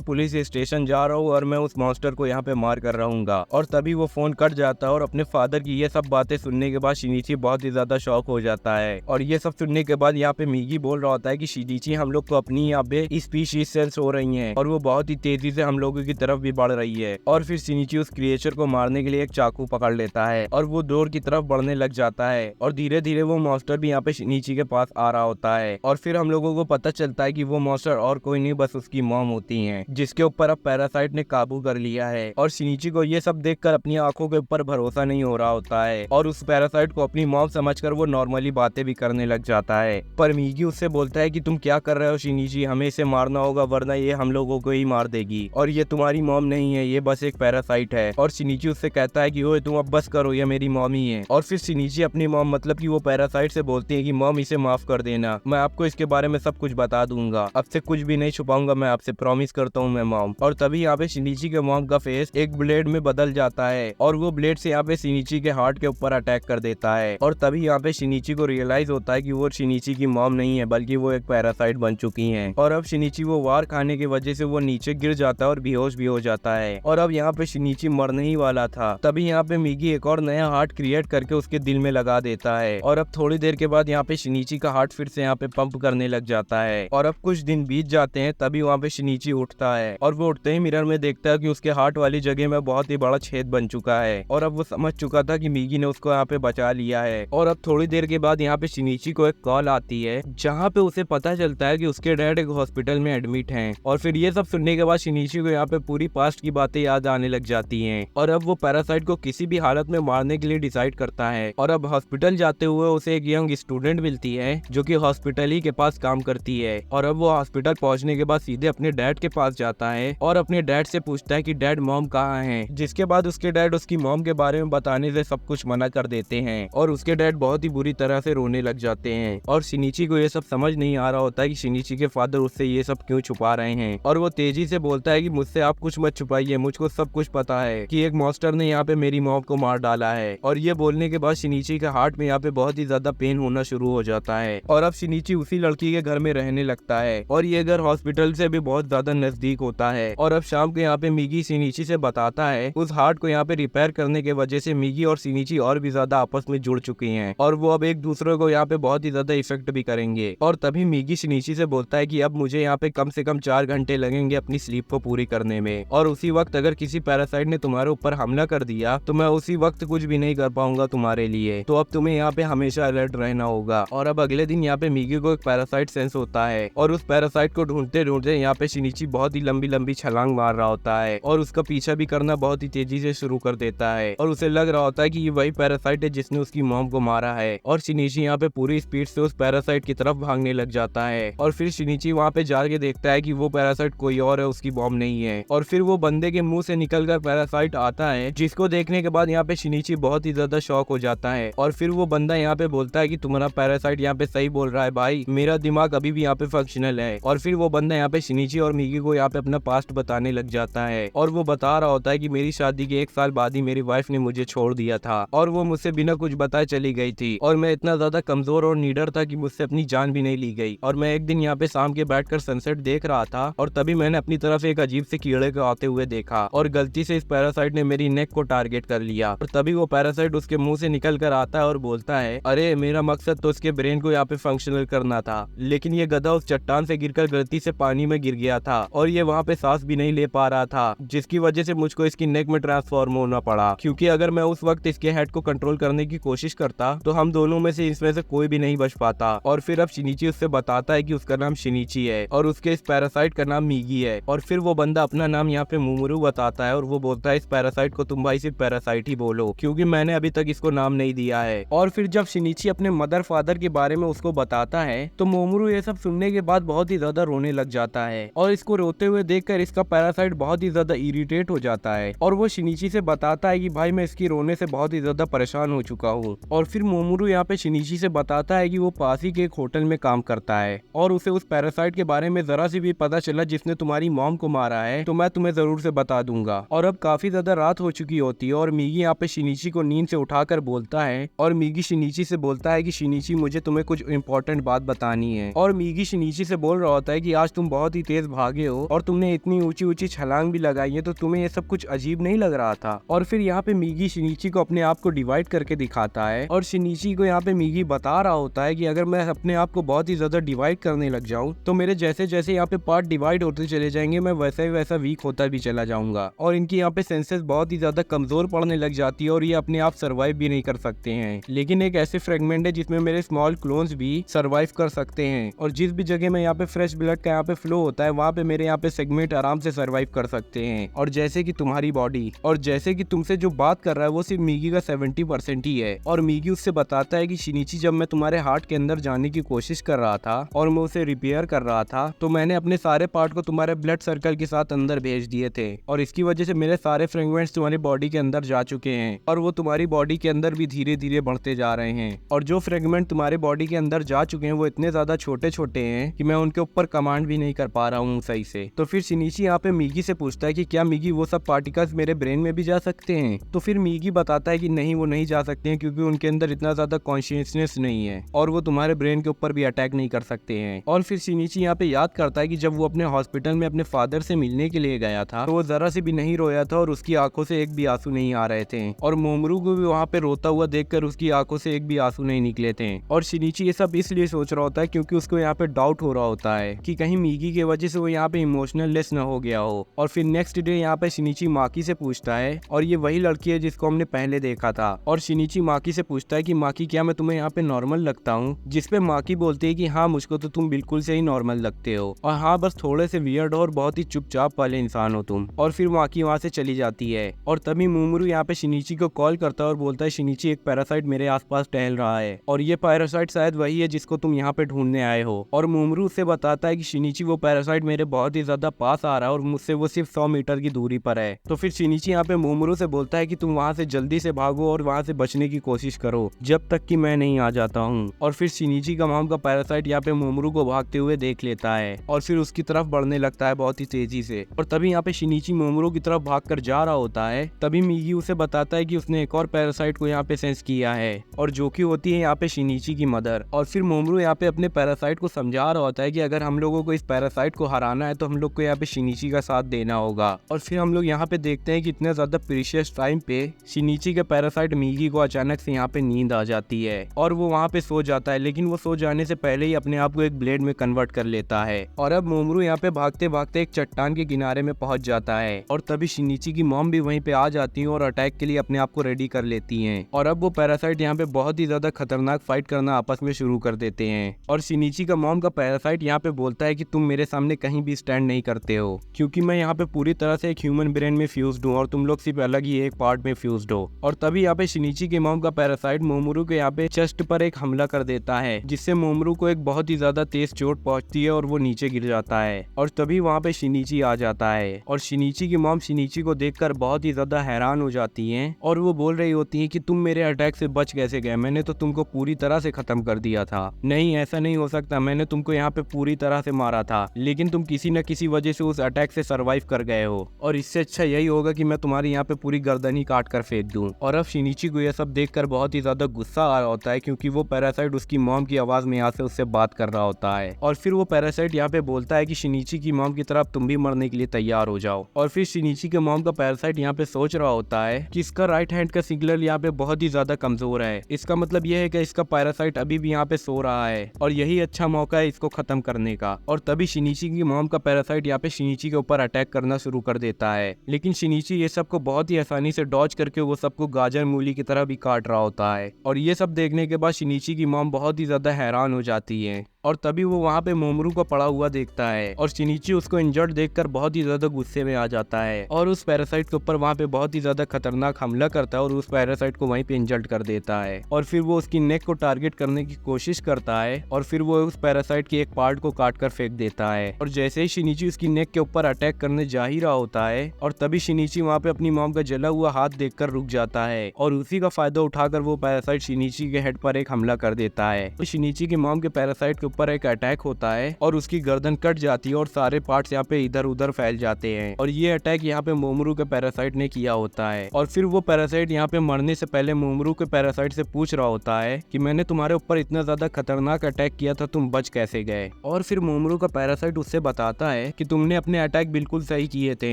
पुलिस स्टेशन जा रहा हूँ और मैं उस मॉन्स्टर को यहाँ पे मार कर रहूंगा। और तभी वो फोन कट जाता है और अपने फादर की ये सब बातें सुनने के बाद शिनिची बहुत ही ज्यादा शॉक हो जाता है। और ये सब सुनने के बाद यहाँ पे मिगी बोल रहा होता है कि शिनिची हम लोग को अपनी यहाँ पे स्पीशीज सेंस हो रही है और वो बहुत ही तेजी से हम लोगों की तरफ भी बढ़ रही है। और फिर शिनिची उस क्रिएचर को मारने के लिए एक चाकू पकड़ लेता है और वो डोर की तरफ बढ़ने लग जाता है और धीरे धीरे वो मॉन्स्टर भी यहाँ पे शिनिची के पास आ रहा होता है। और फिर हम लोगों को पता चलता है कि वो मॉन्स्टर और कोई नहीं बस उसकी मॉम होती है, जिसके ऊपर अब पैरासाइट ने काबू कर लिया है। और शिनिची को ये सब देखकर अपनी आंखों के ऊपर भरोसा नहीं हो रहा होता है और उस पैरासाइट को अपनी मॉम समझकर वो नॉर्मली बातें भी करने लग जाता है। पर मिगी उससे बोलता है कि तुम क्या कर रहे हो शिनिची, हमें इसे मारना होगा वरना ये हम लोगों को ही मार देगी और ये तुम्हारी मॉम नहीं है, ये बस एक पैरासाइट है। और शिनिची उससे कहता है कि ओए तुम अब बस करो, ये मेरी मॉम ही है। और फिर शिनिची अपनी मॉम मतलब कि वो पैरासाइट से बोलती है कि मॉम इसे माफ कर देना, मैं आपको इसके बारे में सब कुछ बता दूंगा, अब से कुछ भी नहीं छुपाऊंगा, मैं आपसे प्रॉमिस करता हूँ मैं मॉम। और तभी यहाँ पे शिनिची के मॉम का फेस एक ब्लेड में बदल जाता है और वो ब्लेड से यहाँ पे शिनिची के हार्ट के ऊपर अटैक कर देता है। और तभी यहाँ पे शिनिची को रियलाइज होता है कि वो शिनिची की मॉम नहीं है बल्कि वो एक पैरासाइट बन चुकी है। और अब शिनिची वो वार खाने की वजह से वो नीचे गिर जाता है और बेहोश भी हो जाता है और अब यहाँ पे शिनिची मरने ही वाला था। तभी यहाँ पे मिगी एक और नया हार्ट क्रिएट करके उसके दिल में लगा देता है और अब थोड़ी देर के बाद यहाँ पे शिनिची का हार्ट फिर से यहाँ पे पंप करने लग जाता है। और अब कुछ दिन बीत जाते हैं, तभी वहाँ पे शिनिची उठता है और वो उठते ही मिरर में देखता है कि उसके हार्ट वाली जगह में बहुत ही बड़ा छेद बन चुका है और अब वो समझ चुका था कि मिगी ने उसको यहाँ पे बचा लिया है। और अब थोड़ी देर के बाद यहाँ पे शिनिची को एक कॉल आती है जहाँ पे उसे पता चलता है कि उसके डैड एक हॉस्पिटल में एडमिट हैं। और फिर ये सब सुनने के बाद शिनिची को यहाँ पे पूरी पास्ट की बातें याद आने लग जाती हैं और अब वो पैरासाइट को किसी भी हालत में मारने के लिए डिसाइड करता है। और अब हॉस्पिटल जाते हुए उसे एक यंग स्टूडेंट मिलती है जो कि हॉस्पिटल ही के पास काम करती है। और अब वो हॉस्पिटल पहुंचने के बाद सीधे अपने डैड के पास जाता है और अपने डैड से पूछता है कि डैड मॉम कहाँ है, जिसके बाद उसके डैड उसकी मॉम के बारे में बताने से सब कुछ मना कर देते हैं और उसके डैड बहुत ही बुरी तरह से रोने लग जाते हैं। और शिनिची को ये सब समझ नहीं आ रहा होता है कि शिनिची के फादर उससे ये सब क्यों छुपा रहे हैं और वो तेजी से बोलता है कि मुझसे आप कुछ मत छुपाइए, मुझको सब कुछ पता है कि एक मॉन्स्टर ने यहाँ पे मेरी मॉम को मार डाला है। और ये बोलने के बाद शिनिची के हार्ट में यहाँ पे बहुत ही ज्यादा पेन होना शुरू हो जाता है और अब शिनिची उसी लड़की के घर में रहने लगता है और ये घर हॉस्पिटल से भी बहुत ज्यादा नजदीक होता है। और अब शाम को यहाँ पे मिगी शिनिची से बताता है उस हार्ट को यहाँ पे रिपेयर करने के वजह से मिगी और शिनिची और भी ज्यादा आपस में जुड़ चुकी हैं और वो अब एक दूसरे को यहाँ पे बहुत ही ज्यादा इफेक्ट भी करेंगे। और तभी मिगी शिनिची से बोलता है कि अब मुझे यहाँ पे कम से कम 4 घंटे लगेंगे अपनी स्लीप को पूरी करने में और उसी वक्त अगर किसी पैरासाइट ने तुम्हारे ऊपर हमला कर दिया तो मैं उसी वक्त कुछ भी नहीं कर पाऊंगा तुम्हारे लिए, तो अब तुम्हें यहाँ पे हमेशा अलर्ट रहना होगा। और अब अगले दिन यहाँ पे मिगी को एक पैरासाइट सेंस होता है और उस पैरासाइट को ढूंढते ढूंढते यहाँ पे शिनिची बहुत ही लंबी लंबी छलांग मार रहा होता है और उसका पीछा भी करना बहुत ही तेजी से शुरू कर देता है और उसे लग रहा होता है कि ये वही पैरासाइट है जिसने उसकी मॉम को मारा है। और शिनिची यहाँ पे पूरी स्पीड से उस पैरासाइट की तरफ भागने लग जाता है और फिर शिनिची वहाँ पे जाके देखता है कि वो पैरासाइट कोई और है, उसकी मॉम नहीं है। और फिर वो बंदे के मुंह से निकलकर पैरासाइट आता है जिसको देखने के बाद यहाँ पे शिनिची बहुत ही ज्यादा शॉक हो जाता है और फिर वो बंदा यहाँ पे बोलता है कि तुम्हारा पैरासाइट यहाँ पे सही बोल रहा है भाई, मेरा दिमाग अभी भी यहाँ पे फंक्शनल है। और फिर वो बंदा यहाँ पे शिनिची और मिगी को यहाँ पे अपना पास्ट बताने लग जाता है और वो बता रहा होता है कि मेरी शादी के 1 साल बाद ही मेरी वाइफ ने मुझे छोड़ दिया था और वो मुझसे बिना कुछ बताए चली गई थी और मैं इतना ज्यादा कमजोर और नीडर था कि मुझसे अपनी जान भी नहीं ली गई। और मैं एक दिन यहाँ पे शाम के बैठकर सनसेट देख रहा था और तभी मैंने अपनी तरफ एक अजीब से कीड़े को आते हुए देखा और गलती से इस पैरासाइट ने मेरी नेक को टारगेट कर लिया। और तभी वो पैरासाइट उसके मुंह से निकल कर आता है और बोलता है अरे मेरा मकसद तो उसके ब्रेन को यहाँ पे फंक्शनल करना था, लेकिन ये गधा उस चट्टान से गिरकर गलती से पानी में गिर गया था और ये वहाँ पे सांस भी नहीं ले पा रहा था, जिसकी वजह से मुझको इसकी नेक में ट्रांसफॉर्म होना पड़ा, क्योंकि अगर मैं उस वक्त इसके हेड को कंट्रोल करने की कोशिश करता तो हम दोनों में से इसमें से कोई भी नहीं बच पाता। और फिर अब शिनिची उससे बताता है कि उसका नाम शिनिची है और उसके इस पैरासाइट का नाम मिगी है। और फिर वो बंदा अपना नाम यहाँ पे मोमोरू बताता है और वो बोलता है इस पैरासाइट को तुम भाई सिर्फ पैरासाइट ही बोलो, क्योंकि मैंने अभी तक इसको नाम नहीं दिया है। और फिर जब शिनिची अपने मदर फादर के बारे में उसको बताता है तो मोमोरू ये सब सुनने के बाद बहुत ही ज्यादा रोने लग जाता है और इसको रोते हुए देखकर इसका पैरासाइट बहुत ही ज्यादा इरिटेट हो जाता है और वो शिनिची से बताता है कि भाई मैं इसकी रोने से बहुत ही ज्यादा परेशान हो चुका हूँ। और फिर मोमोरू यहाँ पे शिनिची से बताता है कि वो पास ही के एक होटल में काम करता है और उसे उस पैरासाइट के बारे में जरा सी भी पता चला जिसने तुम्हारी मॉम को मारा है तो मैं तुम्हें जरूर से बता दूंगा। और अब काफी ज्यादा रात हो चुकी होती है और मिगी यहाँ पे शिनिची को नींद से उठाकर बोलता है और मिगी शिनिची से बोलता है कि शिनिची मुझे तुम्हें कुछ इंपॉर्टेंट बात बतानी है। और मीगी शिनीची से बोल रहा होता है कि आज तुम बहुत ही तेज भागे हो और तुमने इतनी ऊंची ऊंची छलांग भी लगाई है, तो तुम्हें ये सब कुछ अजीब नहीं लग रहा था। और फिर यहाँ पे मीगी शिनीची को अपने आप को डिवाइड करके दिखाता है और शिनीची को यहाँ पे मीगी बता रहा होता है कि अगर मैं अपने आप को बहुत ही ज्यादा डिवाइड करने लग जाऊं तो मेरे जैसे जैसे यहाँ पे पार्ट डिवाइड होते चले जाएंगे, मैं वैसा ही वैसा वीक होता भी चला जाऊंगा और इनकी यहाँ पे सेंसेस बहुत ही ज्यादा कमजोर पड़ने लग जाती है और ये अपने आप सर्वाइव भी नहीं कर सकते हैं। लेकिन एक ऐसे फ्रेगमेंट है जिसमें मेरे स्मॉल क्लोन्स भी सर्वाइव कर सकते हैं और जिस भी जगह में यहाँ पे फ्रेश ब्लड का यहाँ पे फ्लो होता है वहाँ पे मेरे यहाँ पे सेगमेंट आराम से सर्वाइव कर सकते हैं। और जैसे कि तुम्हारी बॉडी और जैसे कि तुमसे जो बात कर रहा है वो सिर्फ मीगी का 70% ही है। और मीगी उससे बताता है कि शिनीची, जब मैं तुम्हारे हार्ट के अंदर जाने की कोशिश कर रहा था और मैं उसे रिपेयर कर रहा था तो मैंने अपने सारे पार्ट को तुम्हारे ब्लड सर्कल के साथ अंदर भेज दिए थे और इसकी वजह से मेरे सारे फ्रेगमेंट्स तुम्हारी बॉडी के अंदर जा चुके हैं और वो तुम्हारी बॉडी के अंदर भी धीरे धीरे बढ़ते जा रहे हैं। और जो फ्रेगमेंट तुम्हारे बॉडी के अंदर जा चुके हैं वो इतने ज्यादा छोटे छोटे हैं कि मैं उनके ऊपर कमांड भी नहीं कर पा रहा हूँ सही से। तो फिर शिनीची यहाँ पे मीगी से पूछता है कि क्या मीगी वो सब पार्टिकल्स मेरे ब्रेन में भी जा सकते हैं? तो फिर मीगी बताता है कि नहीं, वो नहीं जा सकते हैं क्योंकि उनके अंदर इतना ज्यादा कॉन्शियसनेस नहीं है और वो तुम्हारे ब्रेन के ऊपर भी अटैक नहीं कर सकते हैं। और फिर शिनीची यहाँ पे याद करता है कि जब वो अपने हॉस्पिटल में अपने फादर से मिलने के लिए गया था तो वो जरा से भी नहीं रोया था और उसकी आंखों से एक भी आंसू नहीं आ रहे थे और मोमरू को भी वहाँ पे रोता हुआ देखकर उसकी आंखों से एक भी आंसू नहीं निकले थे। और शिनीची ये सब इसलिए सोच रहा होता है क्योंकि उसको यहाँ पे डाउट हो रहा होता है कि कहीं मीगी की वजह से वो यहाँ पे इमोशनल लेस न हो गया हो। और फिर नेक्स्ट डे यहाँ पे शिनीची माकी से पूछता है और ये वही लड़की है जिसको हमने पहले देखा था। और शिनीची माकी से पूछता है कि माकी, क्या मैं तुम्हें यहाँ पे नॉर्मल लगता हूँ? जिसपे माकी बोलती है कि हाँ, मुझको तो तुम बिल्कुल से ही नॉर्मल लगते हो और हाँ, बस थोड़े से वियर्ड और बहुत ही चुपचाप वाले इंसान हो तुम। और फिर माकी वहाँ से चली जाती है और तभी मोमरू यहाँ पे शिनीची को कॉल करता है और बोलता है, शिनीची, एक पैरासाइट मेरे आसपास टहल रहा है और ये पैरासाइट शायद वही है जिसको तुम यहाँ पे ढूंढने आए हो। और मोमरू उससे बताता है कि शिनीची, वो पैरासाइट मेरे बहुत ही ज्यादा पास आ रहा है और मुझसे वो सिर्फ 100 मीटर की दूरी पर है। तो फिर शिनीची यहाँ पे मोमरू से बोलता है कि तुम वहाँ से जल्दी से भागो और वहाँ से बचने की कोशिश करो जब तक कि मैं नहीं आ जाता हूँ। और फिर शिनीची का मॉम का पैरासाइट यहाँ पे मोमरू को भागते हुए देख लेता है और फिर उसकी तरफ बढ़ने लगता है बहुत ही तेजी से। और तभी यहाँ पे शिनीची मोमरू की तरफ भागकर जा रहा होता है। तभी मीगी उसे बताता है कि उसने एक और पैरासाइट को यहाँ पे सेंस किया है और जो कि होती है यहाँ पे शिनीची की मदर। और फिर मोमरू यहाँ पे अपने पैरासाइट को समझा रहा होता है कि अगर हम लोगों को इस पैरासाइट को हराना है तो हम लोग को यहाँ पे शिनीची का साथ देना होगा। और फिर हम लोग यहाँ पे देखते हैं कि इतने ज्यादा प्रीशियस टाइम पे शिनीची के पैरासाइट मीगी को अचानक से यहाँ पे नींद आ जाती है और वो वहाँ पे सो जाता है, लेकिन वो सो जाने से पहले ही अपने आप को एक ब्लेड में कन्वर्ट कर लेता है। और अब मोमरू यहाँ पे भागते भागते एक चट्टान के किनारे में पहुंच जाता है और तभी शिनीची की मॉम भी वहीं पे आ जाती है और अटैक के लिए अपने आप को रेडी कर लेती हैं। और अब वो पैरासाइट यहाँ पे बहुत ही ज्यादा खतरनाक फाइट करना आपस में शुरू कर देते हैं। और शिनीची का मॉम का पैरासाइट यहाँ पे बोलता है कि तुम मेरे सामने कहीं भी स्टैंड नहीं करते हो क्योंकि मैं यहाँ पे पूरी तरह से एक ह्यूमन ब्रेन में फ्यूज्ड हूँ और तुम लोग सिर्फ अलग ही एक पार्ट में फ्यूज्ड हो। और तभी यहाँ पे शिनीची के मॉम का पैरासाइट मोमरू के यहाँ पे चेस्ट पर एक हमला कर देता है जिससे मोमरू को एक बहुत ही ज्यादा तेज चोट पहुंचती है और वो नीचे गिर जाता है। और तभी वहाँ पे शिनीची आ जाता है और शिनीची की मॉम शिनीची को देखकर बहुत ही ज्यादा हैरान हो जाती है और वो बोल रही होती है कि तुम मेरे अटैक से बच कैसे गए? मैंने तो तुमको पूरी तरह से खत्म कर दिया था। नहीं, ऐसा नहीं हो सकता, मैंने तुमको यहाँ पे पूरी तरह से मारा था लेकिन तुम किसी न किसी वजह से उस अटैक से सर्वाइव कर गए हो और इससे अच्छा यही होगा कि मैं तुम्हारी यहाँ पे पूरी गर्दन ही काट कर फेंक दूं। और अब शिनीची को यह सब देखकर बहुत ही ज्यादा गुस्सा आ रहा होता है क्योंकि वो पैरासाइट उसकी मॉम की आवाज में यहाँ से उससे बात कर रहा होता है। और फिर वो पैरासाइट यहाँ पे बोलता है कि शिनीची की मॉम की तरफ तुम भी मरने के लिए तैयार हो जाओ। और फिर शिनीची के मॉम का पैरासाइट यहाँ पे सोच रहा होता है कि इसका राइट हैंड का सिग्नल यहाँ पे बहुत ही ज्यादा कमजोर है, इसका मतलब यह है कि इसका पैरासाइट अभी भी यहाँ पे सो रहा है और यही अच्छा मौका है इसको खत्म करने का। और तभी शिनीची की मॉम का पैरासाइट यहाँ पे शिनीची के ऊपर अटैक करना शुरू कर देता है, लेकिन शिनीची ये सब को बहुत ही आसानी से डॉज करके वो सबको गाजर मूली की तरह भी काट रहा होता है। और ये सब देखने के बाद शिनीची की मॉम बहुत ही ज्यादा हैरान हो जाती है और तभी वो वहाँ पे मोमरू को पड़ा हुआ देखता है और शिनीची उसको इंजर्ड देखकर बहुत ही ज्यादा गुस्से में आ जाता है और उस पैरासाइट के ऊपर वहाँ पे बहुत ही ज्यादा खतरनाक हमला करता है और उस पैरासाइट को वहीं पे इंजर्ड कर देता है। और फिर वो उसकी नेक को टारगेट करने की कोशिश करता है और फिर वो उस पैरासाइट के एक पार्ट को काट कर फेंक देता है। और जैसे ही शिनीची उसकी नेक के ऊपर अटैक करने जा ही रहा होता है और तभी शिनीची वहाँ पे अपनी मॉम का जला हुआ हाथ देखकर रुक जाता है और उसी का फायदा उठाकर वो पैरासाइट शिनीची के हेड पर एक हमला कर देता है। तो शिनीची की मॉम के पैरासाइट के ऊपर एक अटैक होता है और उसकी गर्दन कट जाती है और सारे पार्ट्स यहाँ पे इधर उधर फैल जाते हैं। और ये अटैक यहाँ पे मोमरू के पैरासाइट ने किया होता है। और फिर वो पैरासाइट यहाँ पे मरने से पहले मोमरू के पैरासाइट से पूछ रहा होता है कि मैंने तुम्हारे ऊपर इतना ज्यादा खतरनाक अटैक किया था, तुम बच कैसे गए। और फिर मोमरू का पैरासाइट उससे बताता है कि तुमने अपने अटैक बिल्कुल सही किए थे,